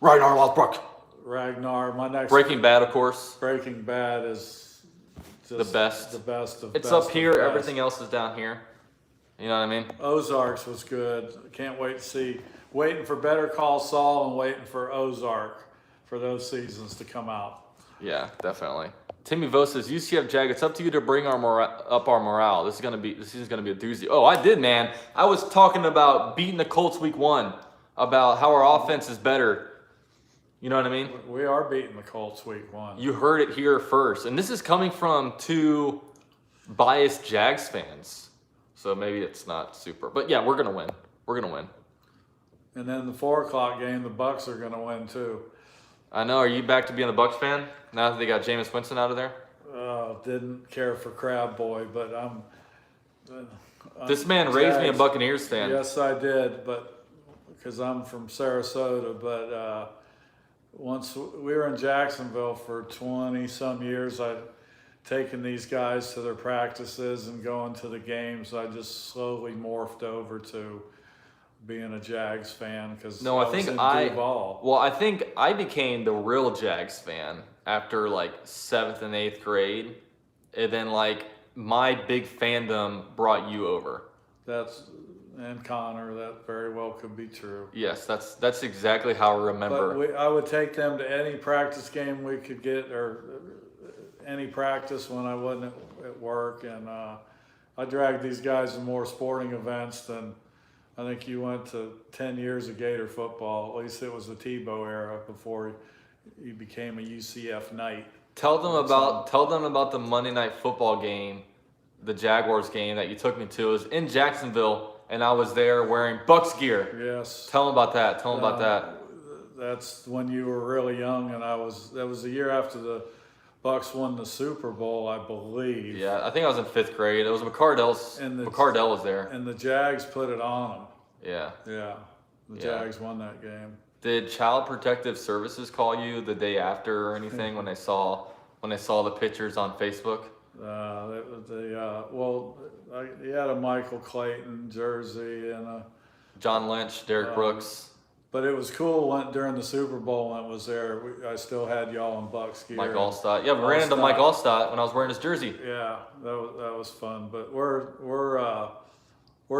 [SPEAKER 1] Right, Arlothbrook.
[SPEAKER 2] Ragnar. My next
[SPEAKER 1] Breaking Bad, of course.
[SPEAKER 2] Breaking Bad is just
[SPEAKER 1] The best.
[SPEAKER 2] The best of
[SPEAKER 1] It's
[SPEAKER 2] best
[SPEAKER 1] up here.
[SPEAKER 2] of best.
[SPEAKER 1] Everything else is down here. You know what I mean?
[SPEAKER 2] Ozarks was good. Can't wait to see. Waiting for Better Call Saul and waiting for Ozark for those seasons to come out.
[SPEAKER 1] Yeah, definitely. Timmy Vo says, UCF Jag, it's up to you to bring our up our morale. This season's gonna be a doozy. Oh, I did, man. I was talking about beating the Colts week 1, about how our offense is better. You know what I mean?
[SPEAKER 2] We are beating the Colts week 1.
[SPEAKER 1] You heard it here first. And this is coming from 2 biased Jags fans. So maybe it's not super. But yeah, we're gonna win. We're gonna win.
[SPEAKER 2] And then the 4 o'clock game, the Bucks are gonna win too.
[SPEAKER 1] I know. Are you back to being a Bucks fan now that they got Jameis Winston out of there?
[SPEAKER 2] Didn't care for Crab Boy, but I'm
[SPEAKER 1] This man raised me a Buccaneers fan.
[SPEAKER 2] Yes, I did, but because I'm from Sarasota. But once we were in Jacksonville for 20-some years, I'd taken these guys to their practices and going to the games. I just slowly morphed over to being a Jags fan because
[SPEAKER 1] I think
[SPEAKER 2] Duval.
[SPEAKER 1] I think I became the real Jags fan after like 7th and 8th grade, and then like my big fandom brought you over.
[SPEAKER 2] And Connor, that very well could be true.
[SPEAKER 1] Yes, that's exactly how I remember.
[SPEAKER 2] But I would take them to any practice game we could get, or any practice when I wasn't at work, and I dragged these guys to more sporting events than I think you went to 10 years of Gator football. At least it was the Tebow era before he became a UCF Knight.
[SPEAKER 1] Tell them about the Monday Night Football game, the Jaguars game that you took me to. It was in Jacksonville, and I was there wearing Bucks gear.
[SPEAKER 2] Yes.
[SPEAKER 1] Tell them about that. Tell them about that.
[SPEAKER 2] That's when you were really young, and that was the year after the Bucks won the Super Bowl, I believe.
[SPEAKER 1] Yeah, I think I was in 5th grade. It was McCardell was there.
[SPEAKER 2] And the Jags put it on them.
[SPEAKER 1] Yeah.
[SPEAKER 2] Yeah. The Jags won that game.
[SPEAKER 1] Did Child Protective Services call you the day after or anything when they saw the pictures on Facebook?
[SPEAKER 2] He had a Michael Clayton jersey and a
[SPEAKER 1] John Lynch, Derek Brooks.
[SPEAKER 2] But it was cool during the Super Bowl when it was there. I still had y'all in Bucks gear.
[SPEAKER 1] Mike Allstott. Yeah, we ran into Mike Allstott when I was wearing his jersey.
[SPEAKER 2] Yeah, that was fun. But we're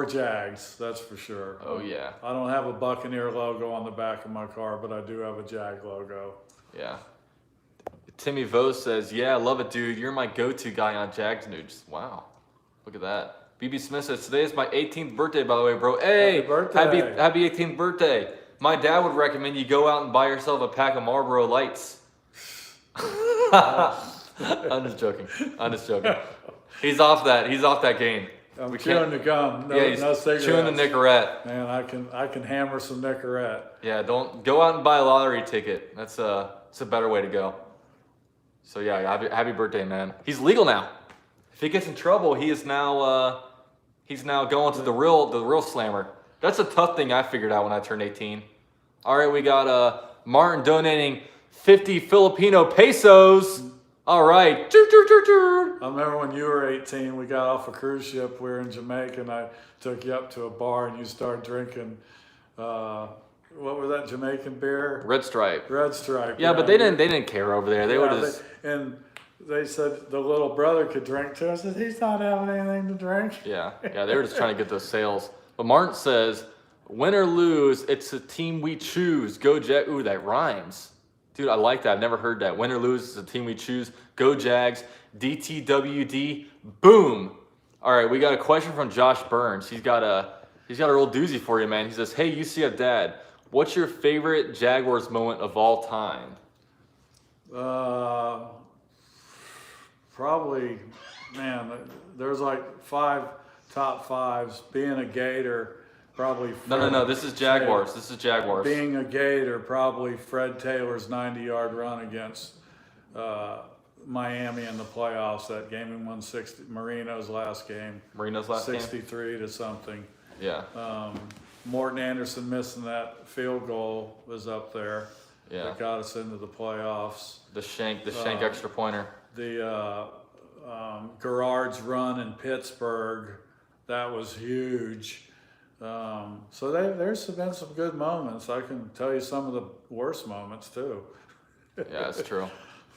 [SPEAKER 2] Jags, that's for sure.
[SPEAKER 1] Oh yeah.
[SPEAKER 2] I don't have a Buccaneer logo on the back of my car, but I do have a Jag logo.
[SPEAKER 1] Yeah. Timmy Vo says, "Yeah, I love it, dude. You're my go-to guy on Jags news." Wow, look at that. BB Smith says, "Today is my 18th birthday, by the way, bro. Hey,
[SPEAKER 2] happy birthday.
[SPEAKER 1] Happy 18th birthday. My dad would recommend you go out and buy yourself a pack of Marlboro Lights." I'm just joking. He's off that game.
[SPEAKER 2] I'm chewing the gum. No cigarettes.
[SPEAKER 1] Chewing the Nicorette.
[SPEAKER 2] Man, I can hammer some Nicorette.
[SPEAKER 1] Yeah, don't go out and buy a lottery ticket. It's a better way to go. So yeah, happy birthday, man. He's legal now. If he gets in trouble, he's now going to the real slammer. That's a tough thing I figured out when I turned 18. All right, we got Martin donating 50 Filipino pesos. All right.
[SPEAKER 2] I remember when you were 18, we got off a cruise ship. We were in Jamaica, and I took you up to a bar, and you started drinking, what was that Jamaican beer?
[SPEAKER 1] Red Stripe.
[SPEAKER 2] Red Stripe.
[SPEAKER 1] Yeah, but they didn't care over there. They would just.
[SPEAKER 2] And they said the little brother could drink too. I said, he's not having anything to drink.
[SPEAKER 1] Yeah, they were just trying to get those sales. But Martin says, win or lose, it's a team we choose. Go Jag. Ooh, that rhymes. Dude, I like that. I've never heard that. Win or lose, it's a team we choose. Go Jags. DTWD. Boom. All right, we got a question from Josh Burns. He's got a real doozy for you, man. He says, "Hey, UCF Dad, what's your favorite Jaguars moment of all time?"
[SPEAKER 2] Probably, man, there's like 5 top 5s. Being a Gator, probably.
[SPEAKER 1] No. This is Jaguars. This is Jaguars.
[SPEAKER 2] Being a Gator, probably Fred Taylor's 90-yard run against Miami in the playoffs. That game we won 60. Marino's last game. 63 to something.
[SPEAKER 1] Yeah.
[SPEAKER 2] Morton Anderson missing that field goal was up there.
[SPEAKER 1] Yeah.
[SPEAKER 2] That got us into the playoffs.
[SPEAKER 1] The shank extra pointer.
[SPEAKER 2] The Garrard's run in Pittsburgh, that was huge. So there's been some good moments. I can tell you some of the worst moments too.
[SPEAKER 1] Yeah, that's true.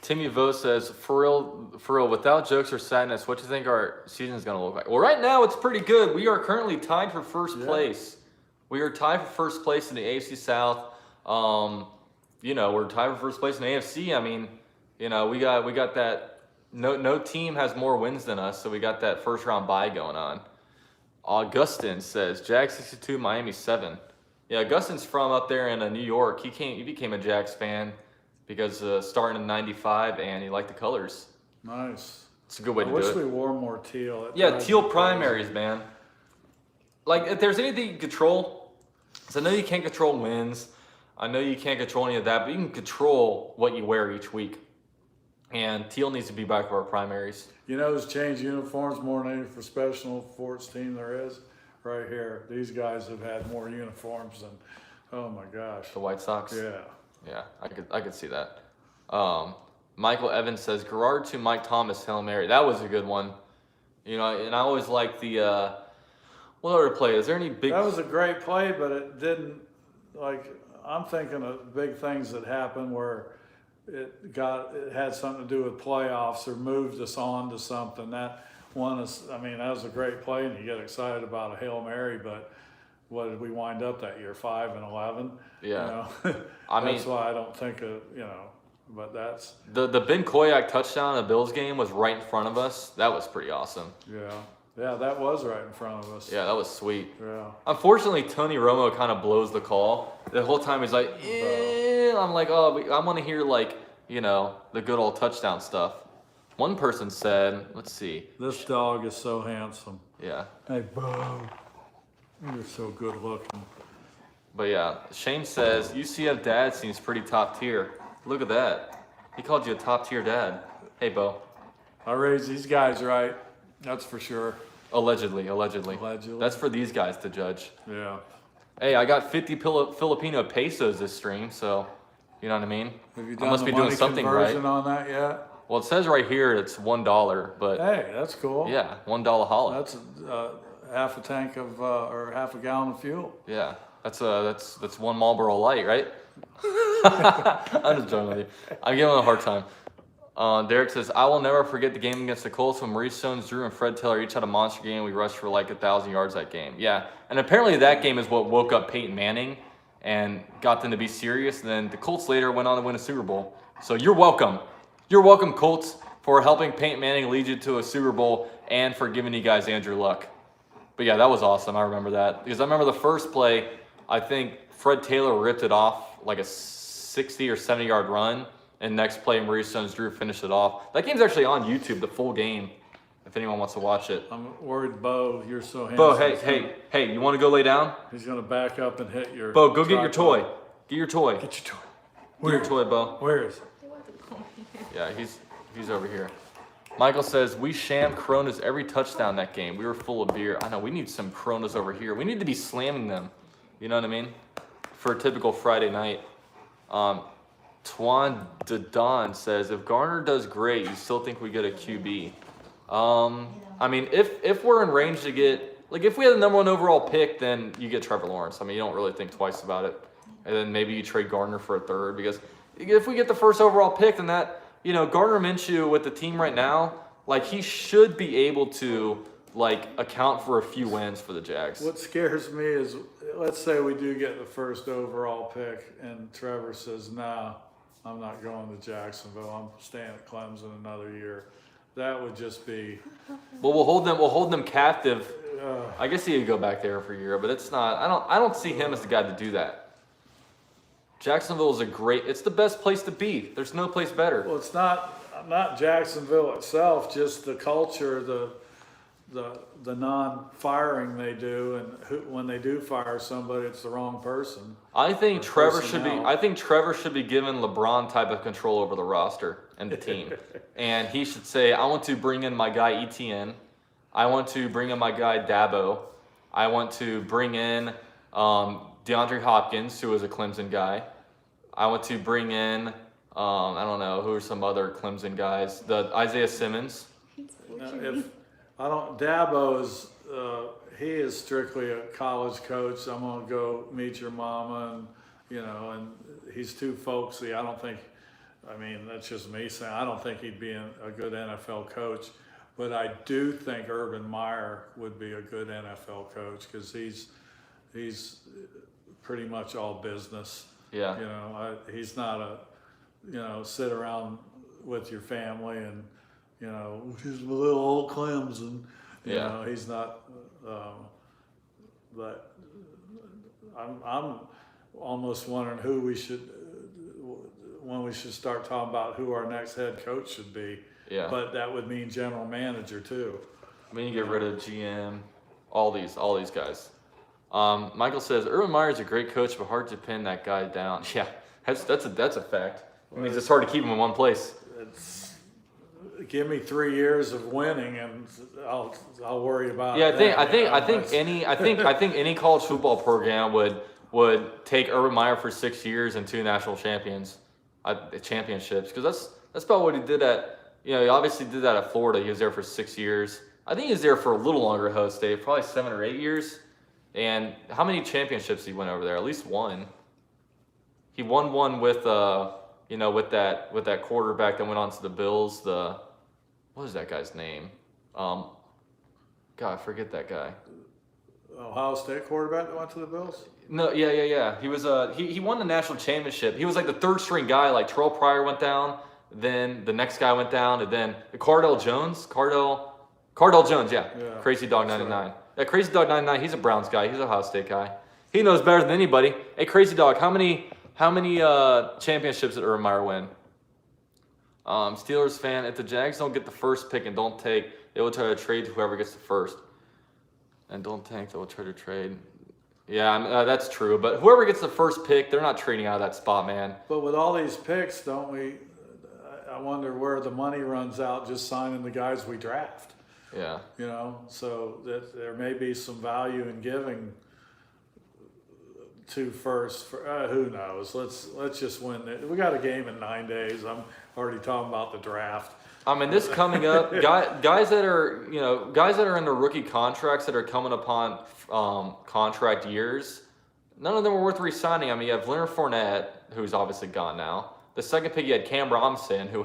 [SPEAKER 1] Timmy Vo says, for real, without jokes or sadness, what do you think our season's going to look like? Well, right now it's pretty good. We are currently tied for first place. We are tied for first place in the AFC South. We're tied for first place in the AFC. I mean, we got that. No team has more wins than us, so we got that first round bye going on. Augustin says, Jag 62, Miami 7. Yeah, Augustin's from up there in New York. He became a Jags fan because starting in '95, and he liked the colors.
[SPEAKER 2] Nice.
[SPEAKER 1] It's a good way to do
[SPEAKER 2] I
[SPEAKER 1] it.
[SPEAKER 2] wish we wore more teal.
[SPEAKER 1] Yeah, teal primaries, man. Like, if there's anything you can control, so I know you can't control wins. I know you can't control any of that, but you can control what you wear each week. And teal needs to be back for our primaries.
[SPEAKER 2] You know who's changed uniforms more than any professional sports team there is? Right here. These guys have had more uniforms than, oh my gosh.
[SPEAKER 1] The White Sox?
[SPEAKER 2] Yeah.
[SPEAKER 1] Yeah, I could see that. Michael Evans says, Garrard to Mike Thomas, Hail Mary. That was a good one. And I always like the, what other play? Is there any big...
[SPEAKER 2] That was a great play, but it didn't, I'm thinking of big things that happened where it had something to do with playoffs or moved us on to something. That one is, that was a great play, and you get excited about a Hail Mary, but what did we wind up that year? 5-11?
[SPEAKER 1] Yeah.
[SPEAKER 2] That's why I don't think of, but that's...
[SPEAKER 1] The Ben Koyak touchdown in the Bills game was right in front of us. That was pretty awesome.
[SPEAKER 2] Yeah, that was right in front of us.
[SPEAKER 1] Yeah, that was sweet.
[SPEAKER 2] Yeah.
[SPEAKER 1] Unfortunately, Tony Romo kind of blows the call. The whole time he's like, I'm like, I want to hear, the good old touchdown stuff. One person said, let's see.
[SPEAKER 2] This dog is so handsome.
[SPEAKER 1] Yeah.
[SPEAKER 2] Hey, Bo. You're so good looking.
[SPEAKER 1] But yeah, Shane says, UCF dad seems pretty top tier. Look at that. He called you a top tier dad. Hey, Bo.
[SPEAKER 2] I raised these guys right. That's for sure.
[SPEAKER 1] Allegedly. That's for these guys to judge.
[SPEAKER 2] Yeah.
[SPEAKER 1] Hey, I got 50 Filipino pesos this stream, so you know what I mean?
[SPEAKER 2] Have you done
[SPEAKER 1] I must
[SPEAKER 2] the
[SPEAKER 1] be doing something right.
[SPEAKER 2] conversion on that yet?
[SPEAKER 1] Well, it says right here it's $1, but
[SPEAKER 2] hey, that's cool.
[SPEAKER 1] Yeah, $1 holla.
[SPEAKER 2] That's half a tank of or half a gallon of fuel.
[SPEAKER 1] Yeah, that's one Marlboro Light, right? I'm just joking with you. I'm giving him a hard time. Derek says, I will never forget the game against the Colts when Maurice Jones, Drew, and Fred Taylor each had a monster game. We rushed for 1,000 yards that game. Yeah, and apparently that game is what woke up Peyton Manning and got them to be serious. And then the Colts later went on to win a Super Bowl. So you're welcome. You're welcome, Colts, for helping Peyton Manning lead you to a Super Bowl and for giving you guys Andrew Luck. But yeah, that was awesome. I remember that. Because I remember the first play, I think Fred Taylor ripped it off like a 60 or 70-yard run. And next play, Maurice Jones-Drew finished it off. That game's actually on YouTube, the full game, if anyone wants to watch it.
[SPEAKER 2] I'm worried, Bo, you're so handsome.
[SPEAKER 1] Bo, hey, you want to go lay down?
[SPEAKER 2] He's going to back up and hit your...
[SPEAKER 1] Bo, go get your toy. Get your toy.
[SPEAKER 2] Get your toy.
[SPEAKER 1] Get your toy, Bo.
[SPEAKER 2] Where is it?
[SPEAKER 1] Yeah, he's over here. Michael says, we shammed Coronas every touchdown that game. We were full of beer. I know, we need some Coronas over here. We need to be slamming them. You know what I mean? For a typical Friday night. Twan Dadon says, if Garner does great, you still think we get a QB? If we're in range to get, if we had the number 1 overall pick, then you get Trevor Lawrence. You don't really think twice about it. And then maybe you trade Gardner for a third, because if we get the first overall pick, then that, Gardner Minshew with the team right now, he should be able to, account for a few wins for the Jags.
[SPEAKER 2] What scares me is, let's say we do get the first overall pick, and Trevor says, nah, I'm not going to Jacksonville. I'm staying at Clemson another year. That would just be...
[SPEAKER 1] Well, we'll hold them captive. I guess he could go back there for a year, but it's not... I don't see him as the guy to do that. Jacksonville is it's the best place to be. There's no place better.
[SPEAKER 2] Well, it's not Jacksonville itself, just the culture, the non-firing they do, and when they do fire somebody, it's the wrong person. I think Trevor should be given LeBron type of control over the roster and the team, and he should say, I want to bring in my guy ETN, I want to bring in my guy Dabo, I want to bring in DeAndre Hopkins, who is a Clemson guy. I want to bring in I don't know who are some other Clemson guys. The Isaiah Simmons. Dabo is he is strictly a college coach. I'm gonna go meet your mama, and and he's too folksy. I don't think I mean, that's just me saying, I don't think he'd be a good NFL coach, but I do think Urban Meyer would be a good NFL coach because he's pretty much all business.
[SPEAKER 1] Yeah.
[SPEAKER 2] You know, he's not sit around with your family and, just a little old Clemson. You know, he's not, but I'm almost wondering when we should start talking about who our next head coach should be.
[SPEAKER 1] Yeah.
[SPEAKER 2] But that would mean general manager too.
[SPEAKER 1] I mean, you get rid of GM, all these guys. Michael says Urban Meyer is a great coach, but hard to pin that guy down. Yeah, that's a fact. It means it's hard to keep him in one place.
[SPEAKER 2] Give me 3 years of winning, and I'll worry about.
[SPEAKER 1] Yeah, I think any college football program would take Urban Meyer for 6 years and 2 national championships, because that's about what he did at. He obviously did that at Florida. He was there for 6 years. I think he was there for a little longer, Ohio State, probably 7 or 8 years. And how many championships did he win over there? At least one. He won one with with that quarterback that went on to the Bills. What was that guy's name? God, I forget that guy.
[SPEAKER 2] Ohio State quarterback that went to the Bills?
[SPEAKER 1] No, yeah. He was he won the national championship. He was like the third string guy. Like Terrell Pryor went down, then the next guy went down, and then Cardell Jones, yeah. Crazy Dog 99. Right. Yeah, Crazy Dog 99. He's a Browns guy. He's a Ohio State guy. He knows better than anybody. Hey, Crazy Dog, how many championships did Urban Meyer win? Steelers fan, if the Jags don't get the first pick and don't take, they will try to trade whoever gets the first. And don't tank, they will try to trade. Yeah, that's true. But whoever gets the first pick, they're not trading out of that spot, man.
[SPEAKER 2] But with all these picks, don't we? I wonder where the money runs out just signing the guys we draft.
[SPEAKER 1] Yeah.
[SPEAKER 2] So that there may be some value in giving 2 firsts. Who knows? Let's just win it. We got a game in 9 days. I'm already talking about the draft.
[SPEAKER 1] I mean, this coming up, guys that are in their rookie contracts that are coming upon contract years, none of them are worth re-signing. I mean, you have Leonard Fournette, who's obviously gone now. The second pick, you had Cam Robinson, who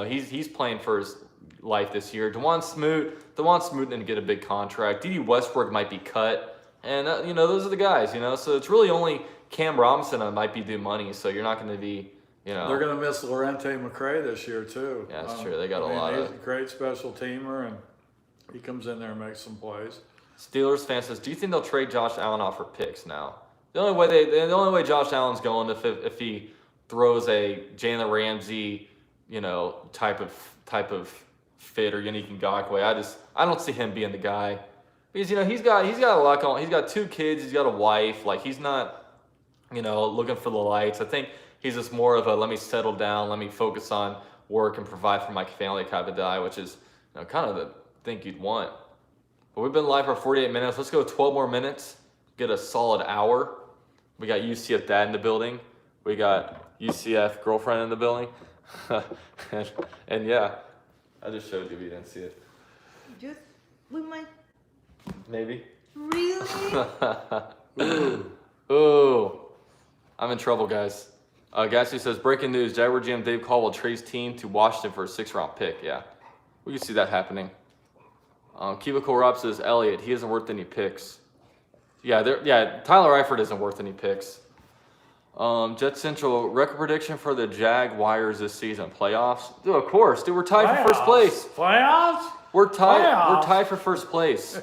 [SPEAKER 1] he's playing for his life this year. Devon Smoot didn't get a big contract. D.D. Westbrook might be cut, and those are the guys. So it's really only Cam Robinson that might be due money. So you're not going to be.
[SPEAKER 2] They're going to miss Lorente McCray this year, too.
[SPEAKER 1] Yeah, that's true. They got a lot of...
[SPEAKER 2] He's a great special teamer, and he comes in there and makes some plays.
[SPEAKER 1] Steelers fan says, do you think they'll trade Josh Allen off for picks now? The only way Josh Allen's going if he throws a Jalen Ramsey, type of fit, or Yannick Ngakoue. I don't see him being the guy. Because, he's got a lot going on. He's got 2 kids. He's got a wife. Like, he's not, looking for the lights. I think he's just more of a let me settle down, let me focus on work and provide for my family type of guy, which is kind of the thing you'd want. But we've been live for 48 minutes. Let's go 12 more minutes, get a solid hour. We got UCF dad in the building. We got UCF girlfriend in the building. and yeah, I just showed you if you didn't see it.
[SPEAKER 3] Just with my...
[SPEAKER 1] Maybe.
[SPEAKER 3] Really?
[SPEAKER 1] Ooh. I'm in trouble, guys. Gassy says, breaking news, Jaguar GM Dave Caldwell trades team to Washington for a 6th-round pick. Yeah, we can see that happening. Cubicle Rob says, Elliott, he isn't worth any picks. Yeah, Tyler Eifert isn't worth any picks. Jet Central, record prediction for the Jaguars this season. Playoffs? Dude, of course. Dude, we're tied for first place.
[SPEAKER 2] Playoffs?
[SPEAKER 1] We're tied for first place.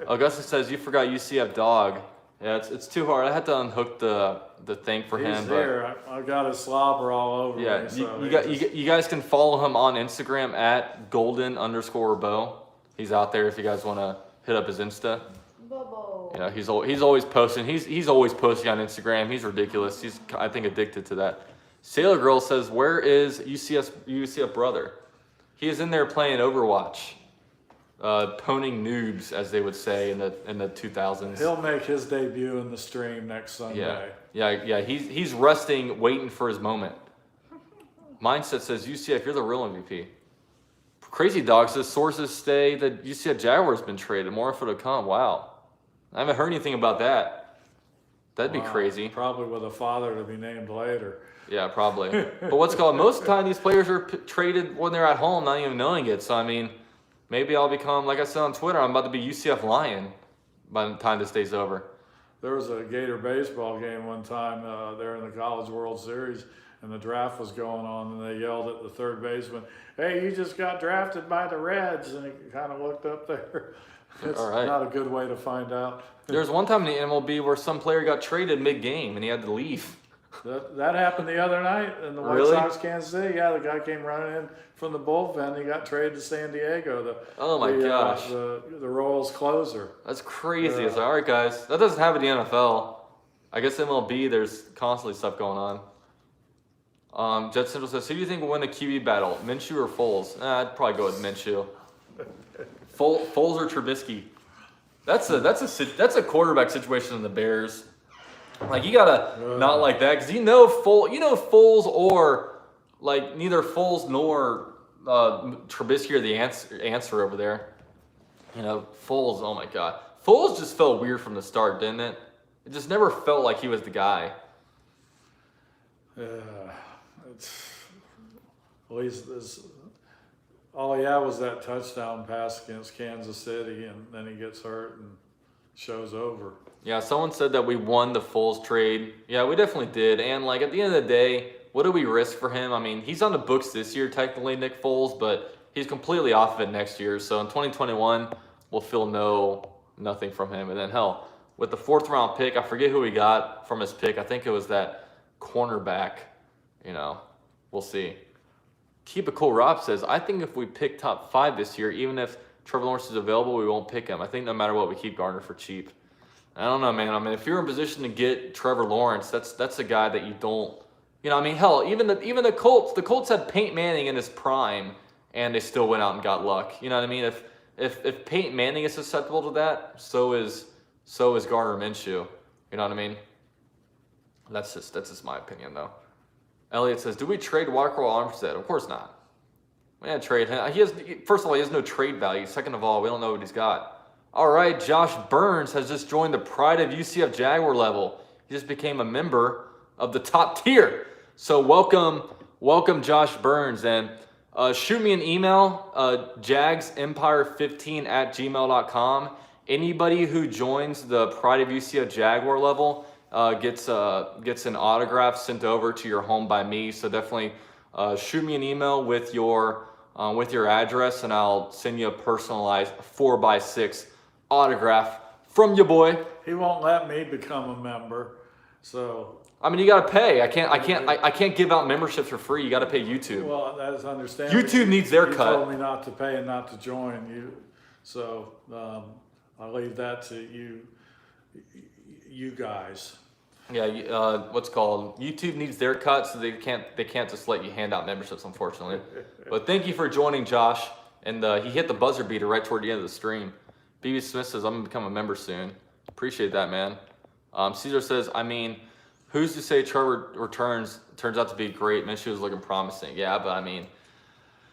[SPEAKER 1] Augustus says, you forgot UCF dog. Yeah, it's too hard. I had to unhook the thing for him.
[SPEAKER 2] He's there. I got his slobber all over me.
[SPEAKER 1] Yeah,
[SPEAKER 2] So
[SPEAKER 1] you guys can follow him on Instagram at golden_bow. He's out there if you guys want to hit up his Insta.
[SPEAKER 3] Bobo.
[SPEAKER 1] He's always posting. He's always posting on Instagram. He's ridiculous. He's, I think, addicted to that. Sailor Girl says, where is UCF brother? He is in there playing Overwatch. Poning noobs, as they would say in the 2000s.
[SPEAKER 2] He'll make his debut in the stream next Sunday.
[SPEAKER 1] Yeah. He's resting, waiting for his moment. Mindset says UCF, you're the real MVP. Crazy Dog says sources say that UCF Jaguars been traded. More info to come. Wow, I haven't heard anything about that. That'd be
[SPEAKER 2] Wow.
[SPEAKER 1] crazy.
[SPEAKER 2] Probably with a father to be named later.
[SPEAKER 1] Yeah, probably. But what's called most of the time, these players are traded when they're at home, not even knowing it. So I mean, maybe I'll become, like I said on Twitter, I'm about to be UCF Lion by the time this day's over.
[SPEAKER 2] There was a Gator baseball game one time there in the College World Series, and the draft was going on, and they yelled at the third baseman, "Hey, you just got drafted by the Reds," and he kind of looked up there. It's
[SPEAKER 1] All right.
[SPEAKER 2] not a good way to find out.
[SPEAKER 1] There was one time in the MLB where some player got traded mid-game and he had to leave.
[SPEAKER 2] That happened the other night in the White
[SPEAKER 1] Really?
[SPEAKER 2] Sox, Kansas City. Yeah, the guy came running in from the bullpen. He got traded to San Diego.
[SPEAKER 1] Oh my gosh.
[SPEAKER 2] The Royals closer.
[SPEAKER 1] That's crazy.
[SPEAKER 2] Yeah.
[SPEAKER 1] It's like, all right, guys, that doesn't happen in the NFL. I guess MLB, there's constantly stuff going on. Jet Central says, who do you think will win the QB battle, Minshew or Foles? I'd probably go with Minshew. Foles or Trubisky? That's a quarterback situation in the Bears. Like, you gotta not like that, because Foles or like neither Foles nor Trubisky are the answer over there. Foles. Oh my God, Foles just felt weird from the start, didn't it? It just never felt like he was the guy.
[SPEAKER 2] All he had was that touchdown pass against Kansas City, and then he gets hurt and show's over.
[SPEAKER 1] Yeah, someone said that we won the Foles trade. Yeah, we definitely did. And like at the end of the day, what do we risk for him? I mean, he's on the books this year, technically, Nick Foles, but he's completely off of it next year. So in 2021, we'll feel nothing from him. And then hell, with the 4th round pick, I forget who we got from his pick. I think it was that cornerback. We'll see. Keep It Cool Rob says, I think if we pick top 5 this year, even if Trevor Lawrence is available, we won't pick him. I think no matter what, we keep Gardner for cheap. I don't know, man. I mean, if you're in position to get Trevor Lawrence, that's a guy that you don't. Hell, even the Colts had Peyton Manning in his prime, and they still went out and got luck. You know what I mean? If Peyton Manning is susceptible to that, so is Gardner Minshew. You know what I mean? That's just my opinion, though. Elliot says, do we trade Walker or Armstead? Of course not. We didn't trade him. First of all, he has no trade value. Second of all, we don't know what he's got. All right, Josh Burns has just joined the Pride of UCF Jaguar level. He just became a member of the top tier. So welcome Josh Burns. And shoot me an email, jagsempire15@gmail.com. Anybody who joins the Pride of UCF Jaguar level gets an autograph sent over to your home by me. So definitely shoot me an email with your address, and I'll send you a personalized 4x6 autograph from your boy.
[SPEAKER 2] He won't let me become a member, so.
[SPEAKER 1] I mean, you gotta pay. I can't give out memberships for free. You gotta pay YouTube.
[SPEAKER 2] Well, that is understandable.
[SPEAKER 1] YouTube needs their
[SPEAKER 2] You
[SPEAKER 1] cut.
[SPEAKER 2] told me not to pay and not to join you, so I'll leave that to you guys.
[SPEAKER 1] Yeah, YouTube needs their cut, so they can't just let you hand out memberships, unfortunately. But thank you for joining, Josh. And he hit the buzzer beater right toward the end of the stream. BB Smith says, I'm gonna become a member soon. Appreciate that, man. Caesar says, I mean, who's to say Trevor turns out to be great? Minshew is looking promising. Yeah, but I mean,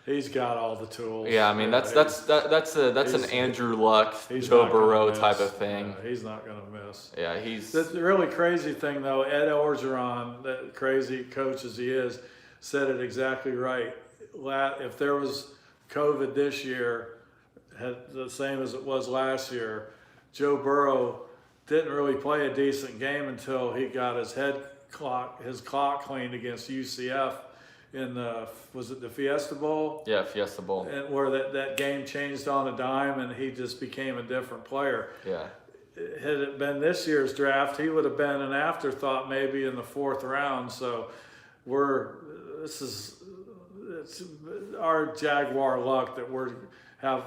[SPEAKER 2] he's got all the tools.
[SPEAKER 1] yeah, I mean that's an Andrew Luck, Joe Burrow type of thing.
[SPEAKER 2] Yeah, he's not gonna miss.
[SPEAKER 1] Yeah, he's.
[SPEAKER 2] The really crazy thing though, Ed Orgeron, that crazy coach as he is, said it exactly right. If there was COVID this year, the same as it was last year, Joe Burrow didn't really play a decent game until he got his clock cleaned against UCF in was it the Fiesta Bowl?
[SPEAKER 1] Yeah, Fiesta Bowl.
[SPEAKER 2] And where that game changed on a dime and he just became a different player.
[SPEAKER 1] Yeah.
[SPEAKER 2] Had it been this year's draft, he would have been an afterthought maybe in the 4th round. So it's our Jaguar luck that have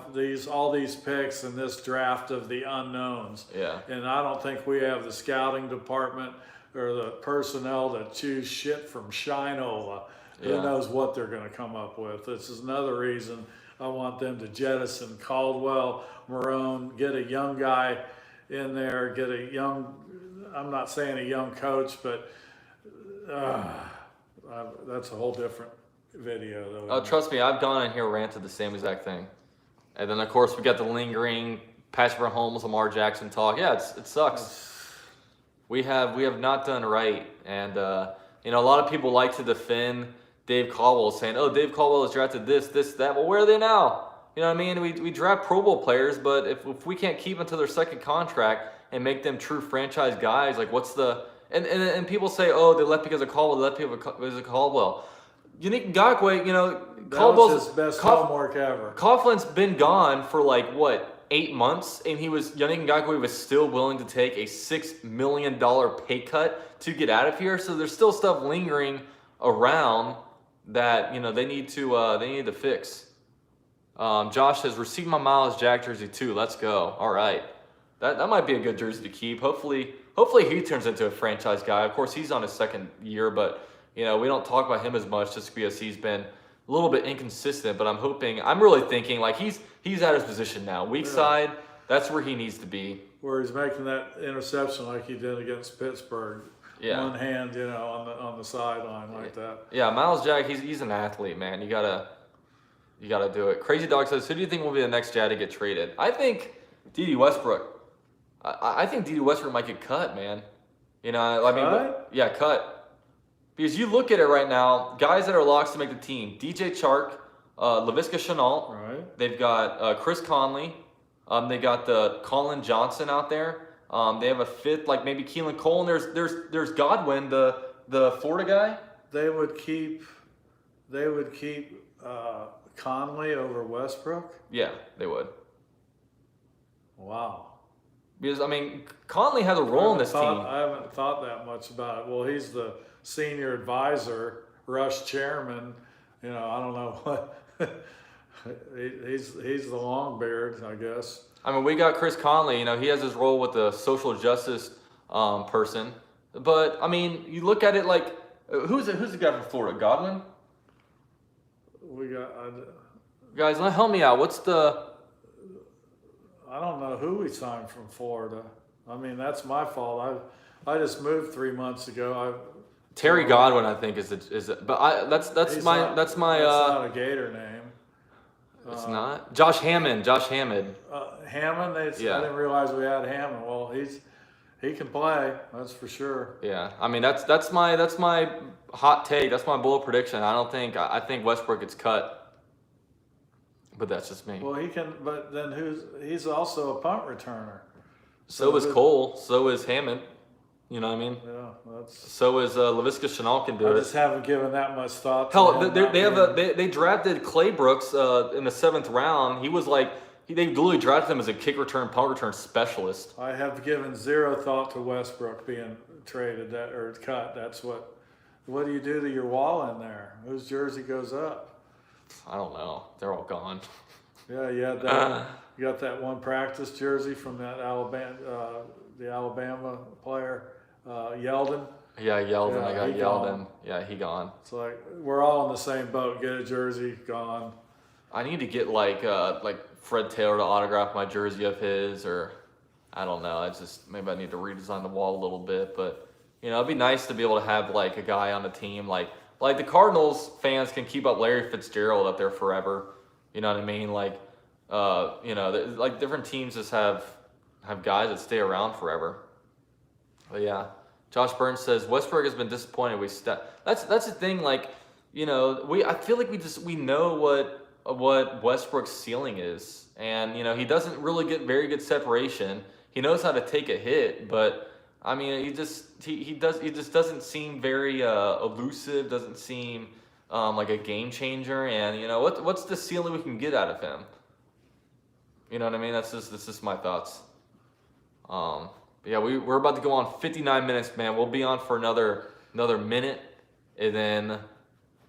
[SPEAKER 2] all these picks in this draft of the unknowns.
[SPEAKER 1] Yeah.
[SPEAKER 2] And I don't think we have the scouting department or the personnel to choose shit from Shinola. Who knows what they're going to come up with. This is another reason I want them to jettison Caldwell, Marone, get a young guy in there, get a young, I'm not saying a young coach, but that's a whole different video. Though.
[SPEAKER 1] Oh, trust me, I've gone in here ranted the same exact thing. And then, of course, we got the lingering Patrick Mahomes, Lamar Jackson talk. Yeah, it sucks. We have not done right, and you know, a lot of people like to defend Dave Caldwell, saying, "Oh, Dave Caldwell has drafted this, that." Well, where are they now? You know what I mean? We draft Pro Bowl players, but if we can't keep them to their second contract and make them true franchise guys, like what's the and people say, "Oh, they left because of Caldwell, they left because of Caldwell." Yannick Ngakoue, you know,
[SPEAKER 2] That
[SPEAKER 1] Caldwell's
[SPEAKER 2] was his best homework ever.
[SPEAKER 1] Coughlin's been gone for like what, 8 months, and Yannick Ngakoue was still willing to take a $6 million pay cut to get out of here. So there's still stuff lingering around that, you know, they need to fix. Josh says, "Receive my Miles Jack jersey too. Let's go." All right, that might be a good jersey to keep. Hopefully he turns into a franchise guy. Of course, he's on his second year, but you know, we don't talk about him as much just because he's been a little bit inconsistent. But I'm really thinking like he's at his position now. Weak side, that's where he needs to be.
[SPEAKER 2] Where he's making that interception like he did against Pittsburgh.
[SPEAKER 1] Yeah.
[SPEAKER 2] One hand, you know, on the sideline like that.
[SPEAKER 1] Yeah, Miles Jack, he's an athlete, man. You gotta do it. Crazy Dog says, "Who do you think will be the next Jag to get traded?" I think D.D. Westbrook. I think D.D. Westbrook might get cut, man. You know, I mean, yeah, cut. Because you look at it right now, guys that are locks to make the team: DJ Chark, Laviska Shenault.
[SPEAKER 2] Right.
[SPEAKER 1] They've got Chris Conley. They got the Colin Johnson out there. They have a fifth, like maybe Keelan Cole. And there's Godwin, the Florida guy.
[SPEAKER 2] They would keep Conley over Westbrook.
[SPEAKER 1] Yeah, they would.
[SPEAKER 2] Wow.
[SPEAKER 1] Because I mean, Conley has a role in this team.
[SPEAKER 2] I haven't thought that much about it. Well, he's the senior advisor, Rush chairman. You know, I don't know what. he's the Longbeard, I guess.
[SPEAKER 1] I mean, we got Chris Conley. You know, he has his role with the social justice person. But I mean, you look at it like, who's the guy from Florida? Godwin.
[SPEAKER 2] We got.
[SPEAKER 1] Guys, help me out. What's the?
[SPEAKER 2] I don't know who we signed from Florida. I mean, that's my fault. I just moved 3 months ago.
[SPEAKER 1] Terry Godwin, I think, is it? But that's my.
[SPEAKER 2] That's not a Gator name.
[SPEAKER 1] It's not. Josh Hammond.
[SPEAKER 2] Hammond.
[SPEAKER 1] Yeah.
[SPEAKER 2] I didn't realize we had Hammond. Well, he can play. That's for sure.
[SPEAKER 1] Yeah. I mean, that's my hot take. That's my bold prediction. I think Westbrook gets cut. But that's just me.
[SPEAKER 2] Well, he can. But then he's also a punt returner.
[SPEAKER 1] So is Cole. So is Hammond. You know what I mean?
[SPEAKER 2] Yeah, that's.
[SPEAKER 1] So is Laviska Shenault can do it.
[SPEAKER 2] I just haven't given that much thought.
[SPEAKER 1] Hell, they drafted Clay Brooks in the 7th round. He was like they literally drafted him as a kick return, punt return specialist.
[SPEAKER 2] I have given zero thought to Westbrook being traded or cut. That's what. What do you do to your wall in there? Whose jersey goes up?
[SPEAKER 1] I don't know. They're all gone.
[SPEAKER 2] Yeah, you got that one practice jersey from that the Alabama player. Yeldon.
[SPEAKER 1] Yeah, Yeldon. I got Yeldon.
[SPEAKER 2] Gone.
[SPEAKER 1] Yeah, he gone.
[SPEAKER 2] It's like we're all in the same boat. Get a jersey, gone.
[SPEAKER 1] I need to get like Fred Taylor to autograph my jersey of his, or I don't know. Maybe I need to redesign the wall a little bit, but you know, it'd be nice to be able to have like a guy on the team like the Cardinals fans can keep up Larry Fitzgerald up there forever. You know what I mean? Like, you know, like different teams just have guys that stay around forever. But yeah, Josh Burns says Westbrook has been disappointed. That's the thing. Like, you know, I feel like we know what Westbrook's ceiling is, and you know he doesn't really get very good separation. He knows how to take a hit, but I mean he just doesn't seem very elusive. Doesn't seem like a game changer. And you know what's the ceiling we can get out of him? You know what I mean? That's just my thoughts. Yeah, we're about to go on 59 minutes, man. We'll be on for another minute, and then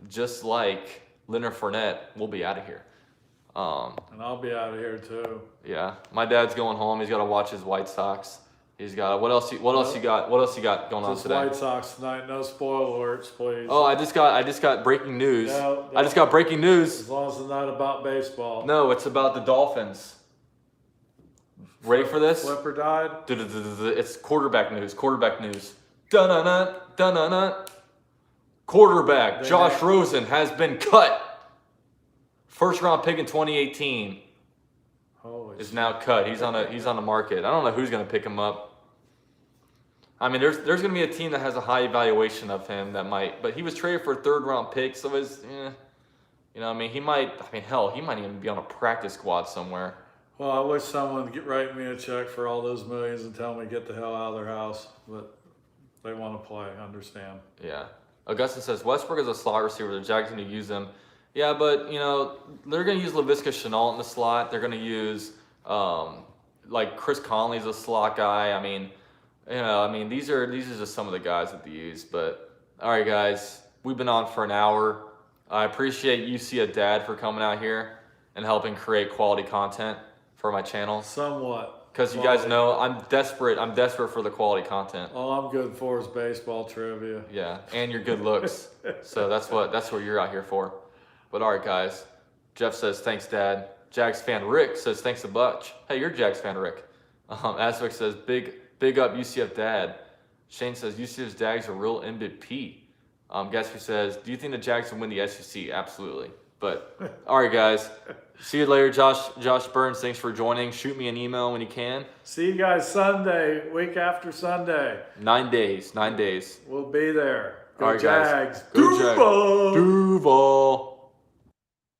[SPEAKER 1] just like Leonard Fournette, we'll be out of here.
[SPEAKER 2] And I'll be out of here too.
[SPEAKER 1] Yeah, my dad's going home. He's got to watch his White Sox. He's got what else you got going on
[SPEAKER 2] Just
[SPEAKER 1] today?
[SPEAKER 2] White Sox tonight. No spoil alerts, please.
[SPEAKER 1] Oh, I just got breaking news.
[SPEAKER 2] No.
[SPEAKER 1] I just got breaking news.
[SPEAKER 2] As long as it's not about baseball.
[SPEAKER 1] No, it's about the Dolphins. Ready for this?
[SPEAKER 2] Flipper died.
[SPEAKER 1] It's quarterback news. Dun-dun-dun, dun-dun-dun. Quarterback Josh Rosen has been cut. First round pick in 2018 is now cut. He's on the market. I don't know who's gonna pick him up. I mean, there's going to be a team that has a high evaluation of him that might, but he was traded for a 3rd-round pick, so it's, you know, I mean, he might even be on a practice squad somewhere.
[SPEAKER 2] Well, I wish someone would write me a check for all those millions and tell me to get the hell out of their house, but they want to play, I understand.
[SPEAKER 1] Yeah. Augustin says, Westbrook is a slot receiver. The Jags need to use him. Yeah, but, you know, they're going to use Laviska Shenault in the slot. They're going to use, like, Chris Conley's a slot guy. I mean, you know, these are just some of the guys that they use. But, all right, guys, we've been on for an hour. I appreciate UCF Dad for coming out here and helping create quality content for my channel.
[SPEAKER 2] Somewhat.
[SPEAKER 1] Because you guys know I'm desperate for the quality content.
[SPEAKER 2] All I'm good for is baseball trivia.
[SPEAKER 1] Yeah, and your good looks. So that's what you're out here for. But all right, guys. Jeff says thanks, Dad. Jags fan Rick says thanks a bunch. Hey, you're Jags fan Rick. Aswick says big up UCF Dad. Shane says UCF's Jags are real MVP. Gatsby says, do you think the Jags will win the SEC? Absolutely. But all right, guys. See you later, Josh Burns. Thanks for joining. Shoot me an email when you can.
[SPEAKER 2] See you guys Sunday, week after Sunday.
[SPEAKER 1] 9 days. 9 days.
[SPEAKER 2] We'll be there. Go
[SPEAKER 1] all right,
[SPEAKER 2] Jags.
[SPEAKER 1] Guys. Go Jags.
[SPEAKER 2] Duval.
[SPEAKER 1] Duval.